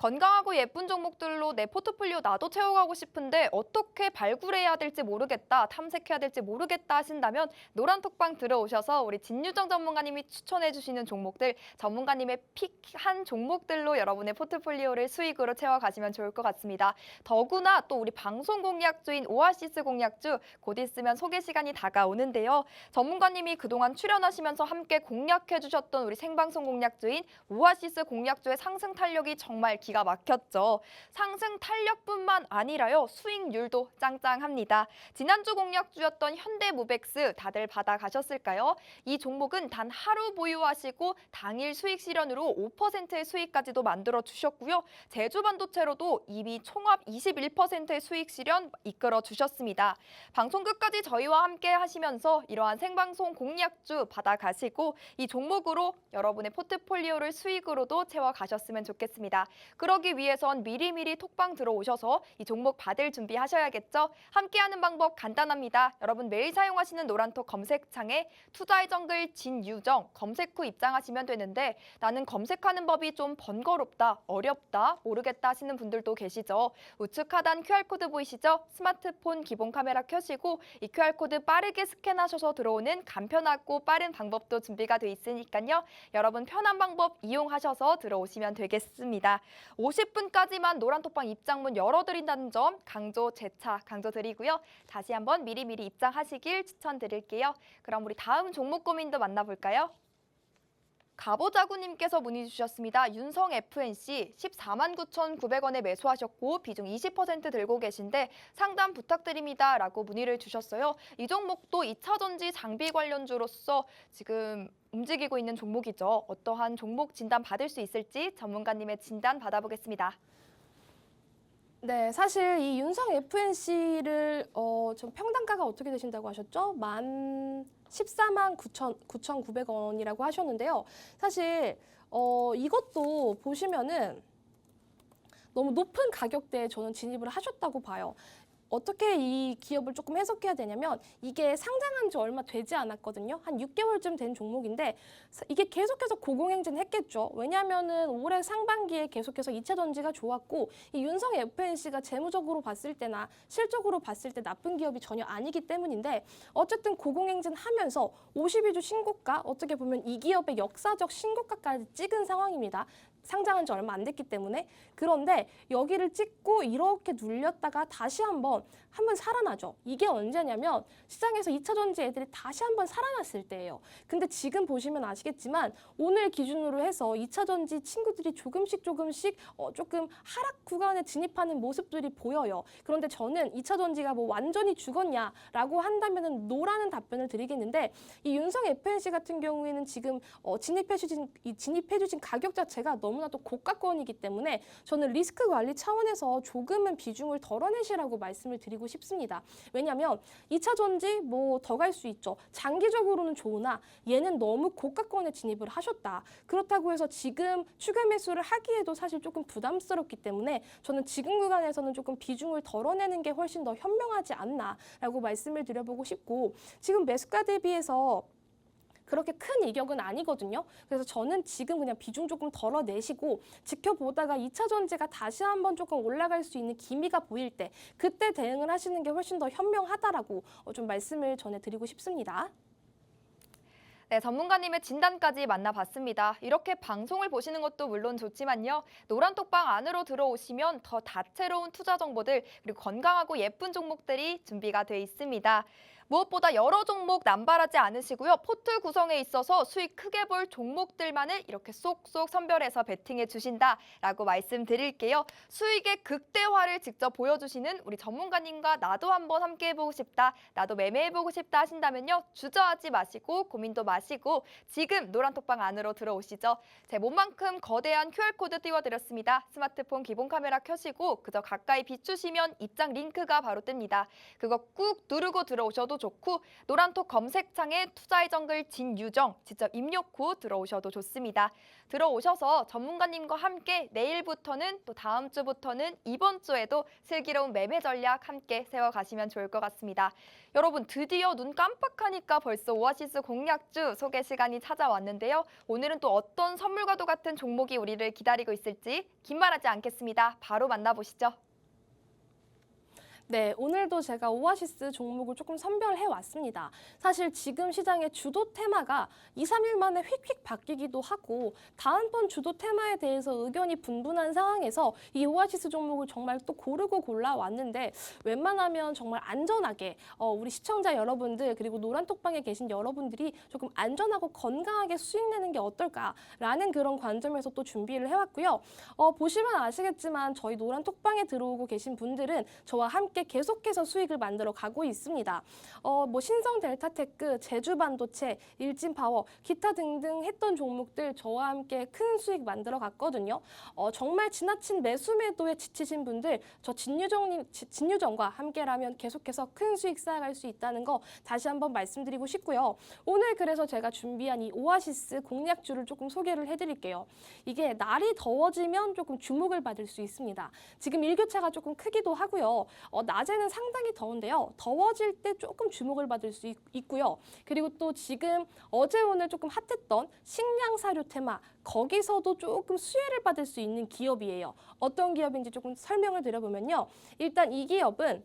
건강하고 예쁜 종목들로 내 포트폴리오 나도 채워가고 싶은데 어떻게 발굴해야 될지 모르겠다, 탐색해야 될지 모르겠다 하신다면 노란톡방 들어오셔서 우리 진유정 전문가님이 추천해주시는 종목들, 전문가님의 픽한 종목들로 여러분의 포트폴리오를 수익으로 채워가시면 좋을 것 같습니다. 더구나 또 우리 방송 공략주인 오아시스 공략주 곧 있으면 소개 시간이 다가오는데요. 전문가님이 그동안 출연하시면서 함께 공략해주셨던 우리 생방송 공략주인 오아시스 공략주의 상승 탄력이 정말 기가 막혔죠. 상승 탄력뿐만 아니라요. 수익률도 짱짱합니다. 지난주 공략주였던 현대모백스 다들 받아가셨을까요? 이 종목은 단 하루 보유하시고 당일 수익 실현으로 5%의 수익까지도 만들어 주셨고요. 제주반도체로도 이미 총합 21%의 수익 실현 이끌어 주셨습니다. 방송 끝까지 저희와 함께 하시면서 이러한 생방송 공략주 받아가시고 이 종목으로 여러분의 포트폴리오를 수익으로도 채워가셨으면 좋겠습니다. 그러기 위해선 미리미리 톡방 들어오셔서 이 종목 받을 준비하셔야겠죠? 함께하는 방법 간단합니다. 여러분 매일 사용하시는 노란톡 검색창에 투자의 정글 진유정 검색 후 입장하시면 되는데 나는 검색하는 법이 좀 번거롭다, 어렵다, 모르겠다 하시는 분들도 계시죠? 우측 하단 QR코드 보이시죠? 스마트폰 기본 카메라 켜시고 이 QR코드 빠르게 스캔하셔서 들어오는 간편하고 빠른 방법도 준비가 돼 있으니까요. 여러분 편한 방법 이용하셔서 들어오시면 되겠습니다. 50분까지만 노란톡방 입장문 열어드린다는 점 재차 강조드리고요. 다시 한번 미리미리 입장하시길 추천드릴게요. 그럼 우리 다음 종목 고민도 만나볼까요? 가보자구님께서 문의 주셨습니다. 윤성 FNC 149,900원에 매수하셨고 비중 20% 들고 계신데 상담 부탁드립니다 라고 문의를 주셨어요. 이 종목도 2차전지 장비 관련주로서 지금 움직이고 있는 종목이죠. 어떠한 종목 진단 받을 수 있을지 전문가님의 진단 받아보겠습니다. 네, 사실 이 윤성 FNC를 좀 평단가가 어떻게 되신다고 하셨죠? 149,900원이라고 하셨는데요. 사실 이것도 보시면은 너무 높은 가격대에 저는 진입을 하셨다고 봐요. 어떻게 이 기업을 조금 해석해야 되냐면 이게 상장한 지 얼마 되지 않았거든요. 한 6개월쯤 된 종목인데 이게 계속해서 고공행진했겠죠. 왜냐하면은 올해 상반기에 계속해서 2차 전지가 좋았고 이 윤성 FNC가 재무적으로 봤을 때나 실적으로 봤을 때 나쁜 기업이 전혀 아니기 때문인데 어쨌든 고공행진하면서 52주 신고가 어떻게 보면 이 기업의 역사적 신고가까지 찍은 상황입니다. 상장한 지 얼마 안 됐기 때문에. 그런데 여기를 찍고 이렇게 눌렸다가 다시 한번 살아나죠. 이게 언제냐면 시장에서 2차 전지 애들이 다시 한번 살아났을 때예요. 근데 지금 보시면 아시겠지만 오늘 기준으로 해서 2차 전지 친구들이 조금씩 조금 하락 구간에 진입하는 모습들이 보여요. 그런데 저는 2차 전지가 뭐 완전히 죽었냐라고 한다면은 노라는 답변을 드리겠는데 이 윤성 FNC 같은 경우에는 지금 진입해주신 가격 자체가 너무나 또 고가권이기 때문에 저는 리스크 관리 차원에서 조금은 비중을 덜어내시라고 말씀을 드리고 싶습니다. 왜냐하면 2차 전지 뭐 더 갈 수 있죠. 장기적으로는 좋으나 얘는 너무 고가권에 진입을 하셨다. 그렇다고 해서 지금 추가 매수를 하기에도 사실 조금 부담스럽기 때문에 저는 지금 구간에서는 조금 비중을 덜어내는 게 훨씬 더 현명하지 않나라고 말씀을 드려보고 싶고, 지금 매수가 대비해서 그렇게 큰 이격은 아니거든요. 그래서 저는 지금 그냥 비중 조금 덜어내시고 지켜보다가 2차 전지가 다시 한번 조금 올라갈 수 있는 기미가 보일 때 그때 대응을 하시는 게 훨씬 더 현명하다라고 좀 말씀을 전해드리고 싶습니다. 네, 전문가님의 진단까지 만나봤습니다. 이렇게 방송을 보시는 것도 물론 좋지만요. 노란톡방 안으로 들어오시면 더 다채로운 투자 정보들 그리고 건강하고 예쁜 종목들이 준비가 돼 있습니다. 무엇보다 여러 종목 남발하지 않으시고요. 포트 구성에 있어서 수익 크게 볼 종목들만을 이렇게 쏙쏙 선별해서 베팅해 주신다라고 말씀드릴게요. 수익의 극대화를 직접 보여주시는 우리 전문가님과 나도 한번 함께 해보고 싶다, 나도 매매해보고 싶다 하신다면요. 주저하지 마시고 고민도 마시고 지금 노란톡방 안으로 들어오시죠. 제 몸만큼 거대한 QR코드 띄워드렸습니다. 스마트폰 기본 카메라 켜시고 그저 가까이 비추시면 입장 링크가 바로 뜹니다. 그거 꾹 누르고 들어오셔도 좋고 노란톡 검색창에 투자의 정글 진유정 직접 입력 후 들어오셔도 좋습니다. 들어오셔서 전문가님과 함께 내일부터는 또 다음 주부터는 이번 주에도 슬기로운 매매 전략 함께 세워가시면 좋을 것 같습니다. 여러분 드디어 눈 깜빡하니까 벌써 오아시스 공략주 소개 시간이 찾아왔는데요. 오늘은 또 어떤 선물과도 같은 종목이 우리를 기다리고 있을지 긴말하지 않겠습니다. 바로 만나보시죠. 네, 오늘도 제가 오아시스 종목을 조금 선별해 왔습니다. 사실 지금 시장의 주도 테마가 2, 3일 만에 휙휙 바뀌기도 하고 다음번 주도 테마에 대해서 의견이 분분한 상황에서 이 오아시스 종목을 정말 또 고르고 골라왔는데 웬만하면 정말 안전하게 우리 시청자 여러분들 그리고 노란톡방에 계신 여러분들이 조금 안전하고 건강하게 수익 내는 게 어떨까라는 그런 관점에서 또 준비를 해왔고요. 보시면 아시겠지만 저희 노란톡방에 들어오고 계신 분들은 저와 함께 계속해서 수익을 만들어 가고 있습니다. 뭐 신성 델타테크, 제주 반도체, 일진 파워, 기타 등등 했던 종목들 저와 함께 큰 수익 만들어 갔거든요. 정말 지나친 매수 매도에 지치신 분들 저 진유정과 함께라면 계속해서 큰 수익 쌓아갈 수 있다는 거 다시 한번 말씀드리고 싶고요. 오늘 그래서 제가 준비한 이 오아시스 공략주를 조금 소개를 해드릴게요. 이게 날이 더워지면 조금 주목을 받을 수 있습니다. 지금 일교차가 조금 크기도 하고요. 낮에는 상당히 더운데요. 더워질 때 조금 주목을 받을 수 있고요. 그리고 또 지금 어제 오늘 조금 핫했던 식량 사료 테마 거기서도 조금 수혜를 받을 수 있는 기업이에요. 어떤 기업인지 조금 설명을 드려보면요. 일단 이 기업은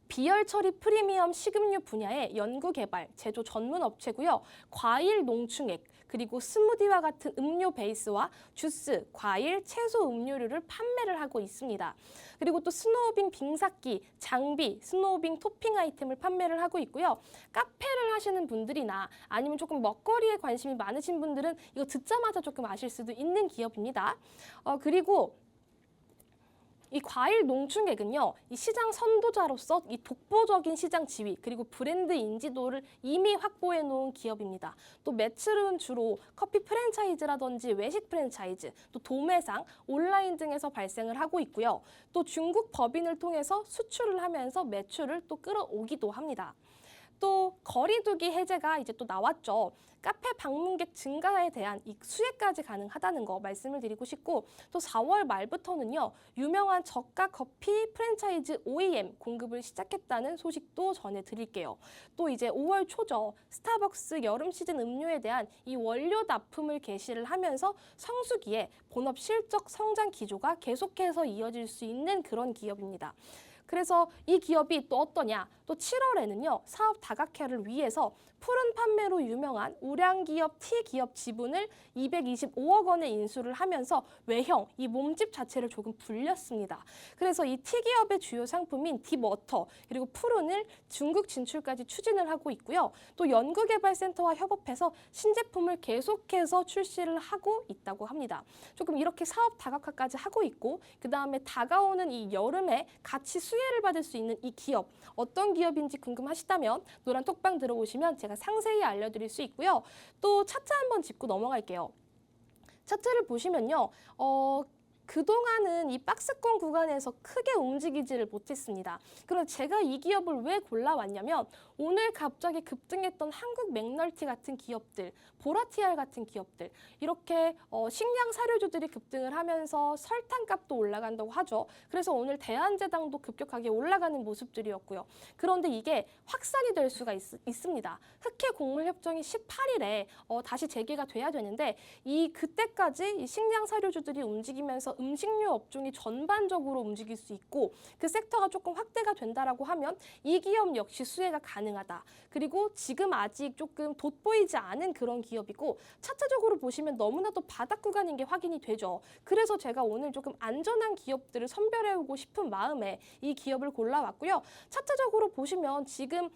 비열 처리 프리미엄 식음료 분야의 연구 개발, 제조 전문 업체고요. 과일 농축액, 그리고 스무디와 같은 음료 베이스와 주스, 과일, 채소 음료류를 판매를 하고 있습니다. 그리고 또 스노우빙 빙삭기, 장비, 스노우빙 토핑 아이템을 판매를 하고 있고요. 카페를 하시는 분들이나 아니면 조금 먹거리에 관심이 많으신 분들은 이거 듣자마자 조금 아실 수도 있는 기업입니다. 그리고 이 과일 농축액은요, 이 시장 선도자로서 이 독보적인 시장 지위 그리고 브랜드 인지도를 이미 확보해 놓은 기업입니다. 또 매출은 주로 커피 프랜차이즈라든지 외식 프랜차이즈, 또 도매상, 온라인 등에서 발생을 하고 있고요. 또 중국 법인을 통해서 수출을 하면서 매출을 또 끌어오기도 합니다. 또 거리두기 해제가 이제 또 나왔죠. 카페 방문객 증가에 대한 이 수혜까지 가능하다는 거 말씀을 드리고 싶고, 또 4월 말부터는요, 유명한 저가 커피 프랜차이즈 OEM 공급을 시작했다는 소식도 전해드릴게요. 또 이제 5월 초죠. 스타벅스 여름 시즌 음료에 대한 이 원료 납품을 개시를 하면서 성수기에 본업 실적 성장 기조가 계속해서 이어질 수 있는 그런 기업입니다. 그래서 이 기업이 또 어떠냐? 또 7월에는요, 사업 다각화를 위해서 푸른 판매로 유명한 우량기업 T기업 지분을 225억 원에 인수를 하면서 외형, 이 몸집 자체를 조금 불렸습니다. 그래서 이 T기업의 주요 상품인 딥워터, 그리고 푸른을 중국 진출까지 추진을 하고 있고요. 또 연구개발센터와 협업해서 신제품을 계속해서 출시를 하고 있다고 합니다. 조금 이렇게 사업 다각화까지 하고 있고, 그 다음에 다가오는 이 여름에 같이 수혜를 받을 수 있는 이 기업, 어떤 기업인지 궁금하시다면 노란 톡방 들어오시면 제가 상세히 알려드릴 수 있고요. 또 차트 한번 짚고 넘어갈게요. 차트를 보시면요. 그동안은 이 박스권 구간에서 크게 움직이지를 못했습니다. 그런데 제가 이 기업을 왜 골라왔냐면 오늘 갑자기 급등했던 한국 맥널티 같은 기업들, 보라티알 같은 기업들 이렇게 식량 사료주들이 급등을 하면서 설탕값도 올라간다고 하죠. 그래서 오늘 대한제당도 급격하게 올라가는 모습들이었고요. 그런데 이게 확산이 될 수가 있습니다. 흑해 곡물 협정이 18일에 다시 재개가 돼야 되는데 그때까지 이 식량 사료주들이 움직이면서 음식료 업종이 전반적으로 움직일 수 있고 그 섹터가 조금 확대가 된다라고 하면 이 기업 역시 수혜가 가능하다. 그리고 지금 아직 조금 돋보이지 않은 그런 기업이고 차트적으로 보시면 너무나도 바닥 구간인 게 확인이 되죠. 그래서 제가 오늘 조금 안전한 기업들을 선별해오고 싶은 마음에 이 기업을 골라왔고요. 차트적으로 보시면 지금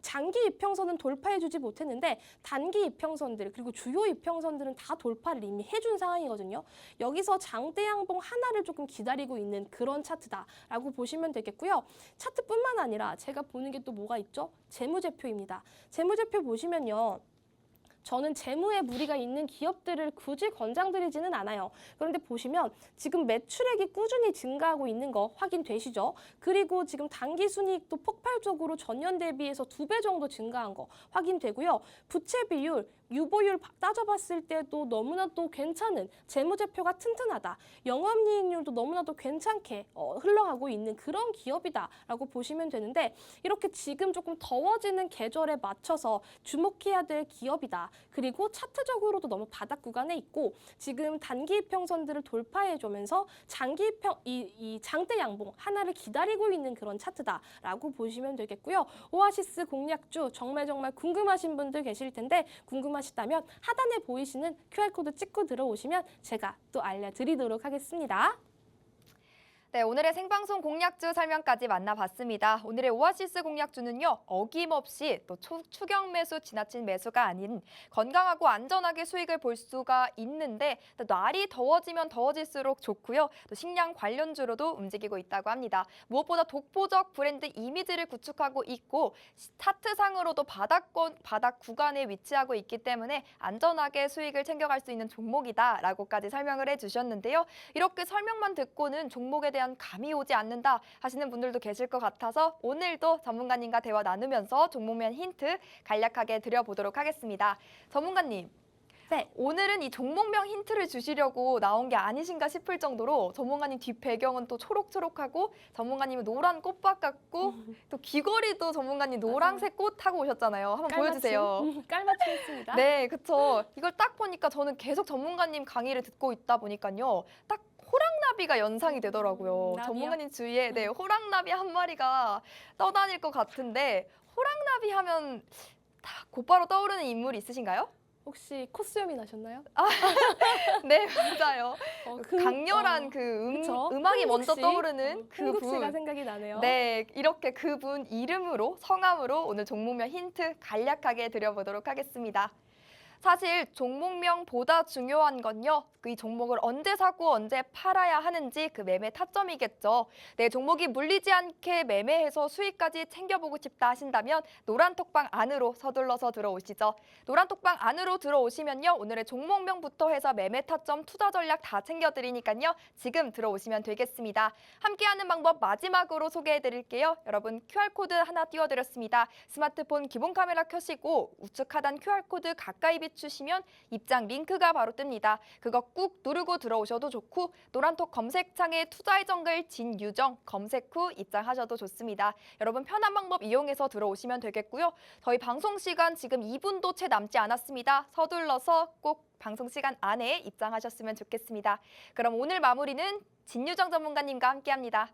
장기 이평선은 돌파해주지 못했는데 단기 이평선들 그리고 주요 이평선들은 다 돌파를 이미 해준 상황이거든요. 여기서 장대 양봉 하나를 조금 기다리고 있는 그런 차트다라고 보시면 되겠고요. 차트뿐만 아니라 제가 보는 게 또 뭐가 있죠? 재무제표입니다. 재무제표 보시면요. 저는 재무에 무리가 있는 기업들을 굳이 권장드리지는 않아요. 그런데 보시면 지금 매출액이 꾸준히 증가하고 있는 거 확인되시죠? 그리고 지금 당기순이익도 폭발적으로 전년 대비해서 2배 정도 증가한 거 확인되고요. 부채 비율, 유보율 따져봤을 때도 너무나도 괜찮은 재무제표가 튼튼하다. 영업이익률도 너무나도 괜찮게 흘러가고 있는 그런 기업이다라고 보시면 되는데 이렇게 지금 조금 더워지는 계절에 맞춰서 주목해야 될 기업이다. 그리고 차트적으로도 너무 바닥 구간에 있고 지금 단기 이평선들을 돌파해주면서 장기 이평 이 장대 양봉 하나를 기다리고 있는 그런 차트다라고 보시면 되겠고요. 오아시스 공략주 정말 궁금하신 분들 계실 텐데 궁금하시다면 하단에 보이시는 QR코드 찍고 들어오시면 제가 또 알려드리도록 하겠습니다. 네, 오늘의 생방송 공략주 설명까지 만나봤습니다. 오늘의 오아시스 공략주는요, 어김없이 또 추경 매수, 지나친 매수가 아닌 건강하고 안전하게 수익을 볼 수가 있는데 또 날이 더워지면 더워질수록 좋고요. 또 식량 관련주로도 움직이고 있다고 합니다. 무엇보다 독보적 브랜드 이미지를 구축하고 있고 차트상으로도 바닥 구간에 위치하고 있기 때문에 안전하게 수익을 챙겨갈 수 있는 종목이다라고까지 설명을 해주셨는데요. 이렇게 설명만 듣고는 종목에 대한 감이 오지 않는다 하시는 분들도 계실 것 같아서 오늘도 전문가님과 대화 나누면서 종목면 힌트 간략하게 드려보도록 하겠습니다. 전문가님. 네. 오늘은 이 종목명 힌트를 주시려고 나온 게 아니신가 싶을 정도로 전문가님 뒷 배경은 또 초록초록하고 전문가님은 노란 꽃밭 같고 또 귀걸이도 전문가님 노란색 꽃 하고 오셨잖아요. 한번 보여주세요. 깔맞춤 했습니다. 네, 그렇죠. 이걸 딱 보니까 저는 계속 전문가님 강의를 듣고 있다 보니까요. 딱 호랑나비가 연상이 되더라고요. 나비요? 전문가님 주위에 호랑나비 한 마리가 떠다닐 것 같은데 호랑나비 하면 다 곧바로 떠오르는 인물이 있으신가요? 혹시 콧수염이 나셨나요? 네, 맞아요. 강렬한 그쵸? 음악이 먼저 흥국씨. 떠오르는 흥국씨가 그분. 생각이 나네요. 네, 이렇게 그분 이름으로 성함으로 오늘 종목명 힌트 간략하게 드려보도록 하겠습니다. 사실 종목명보다 중요한 건요. 이 종목을 언제 사고 언제 팔아야 하는지 그 매매 타점이겠죠. 내 종목이 물리지 않게 매매해서 수익까지 챙겨보고 싶다 하신다면 노란톡방 안으로 서둘러서 들어오시죠. 노란톡방 안으로 들어오시면요. 오늘의 종목명부터 해서 매매 타점, 투자 전략 다 챙겨드리니까요. 지금 들어오시면 되겠습니다. 함께하는 방법 마지막으로 소개해드릴게요. 여러분 QR코드 하나 띄워드렸습니다. 스마트폰 기본 카메라 켜시고 우측 하단 QR코드 가까이 비추시면 입장 링크가 바로 뜹니다. 그거 꾹 누르고 들어오셔도 좋고 노란톡 검색창에 투자의 정글 진유정 검색 후 입장하셔도 좋습니다. 여러분 편한 방법 이용해서 들어오시면 되겠고요. 저희 방송 시간 지금 2분도 채 남지 않았습니다. 서둘러서 꼭 방송 시간 안에 입장하셨으면 좋겠습니다. 그럼 오늘 마무리는 진유정 전문가님과 함께합니다.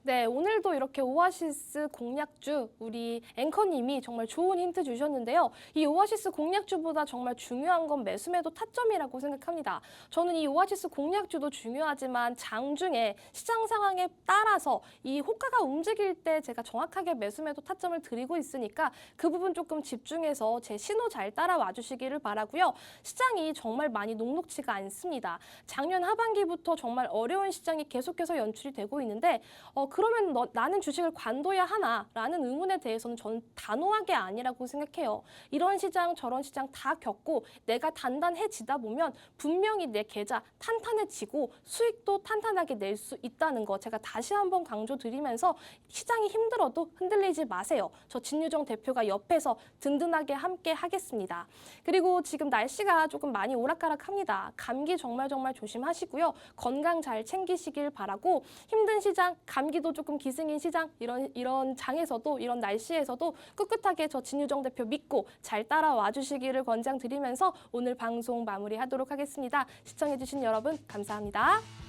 네, 오늘도 이렇게 오아시스 공략주 우리 앵커님이 정말 좋은 힌트 주셨는데요. 이 오아시스 공략주보다 정말 중요한 건 매수매도 타점이라고 생각합니다. 저는 이 오아시스 공략주도 중요하지만 장중에 시장 상황에 따라서 이 호가가 움직일 때 제가 정확하게 매수매도 타점을 드리고 있으니까 그 부분 조금 집중해서 제 신호 잘 따라와 주시기를 바라고요. 시장이 정말 많이 녹록치가 않습니다. 작년 하반기부터 정말 어려운 시장이 계속해서 연출이 되고 있는데 그러면 나는 주식을 관둬야 하나라는 의문에 대해서는 저는 단호하게 아니라고 생각해요. 이런 시장 저런 시장 다 겪고 내가 단단해지다 보면 분명히 내 계좌 탄탄해지고 수익도 탄탄하게 낼 수 있다는 거 제가 다시 한번 강조드리면서 시장이 힘들어도 흔들리지 마세요. 저 진유정 대표가 옆에서 든든하게 함께 하겠습니다. 그리고 지금 날씨가 조금 많이 오락가락합니다. 감기 정말 조심하시고요. 건강 잘 챙기시길 바라고 힘든 시장, 감기도 조금 기승인 시장 이런 장에서도 이런 날씨에서도 꿋꿋하게 저 진유정 대표 믿고 잘 따라와 주시기를 권장드리면서 오늘 방송 마무리하도록 하겠습니다. 시청해주신 여러분 감사합니다.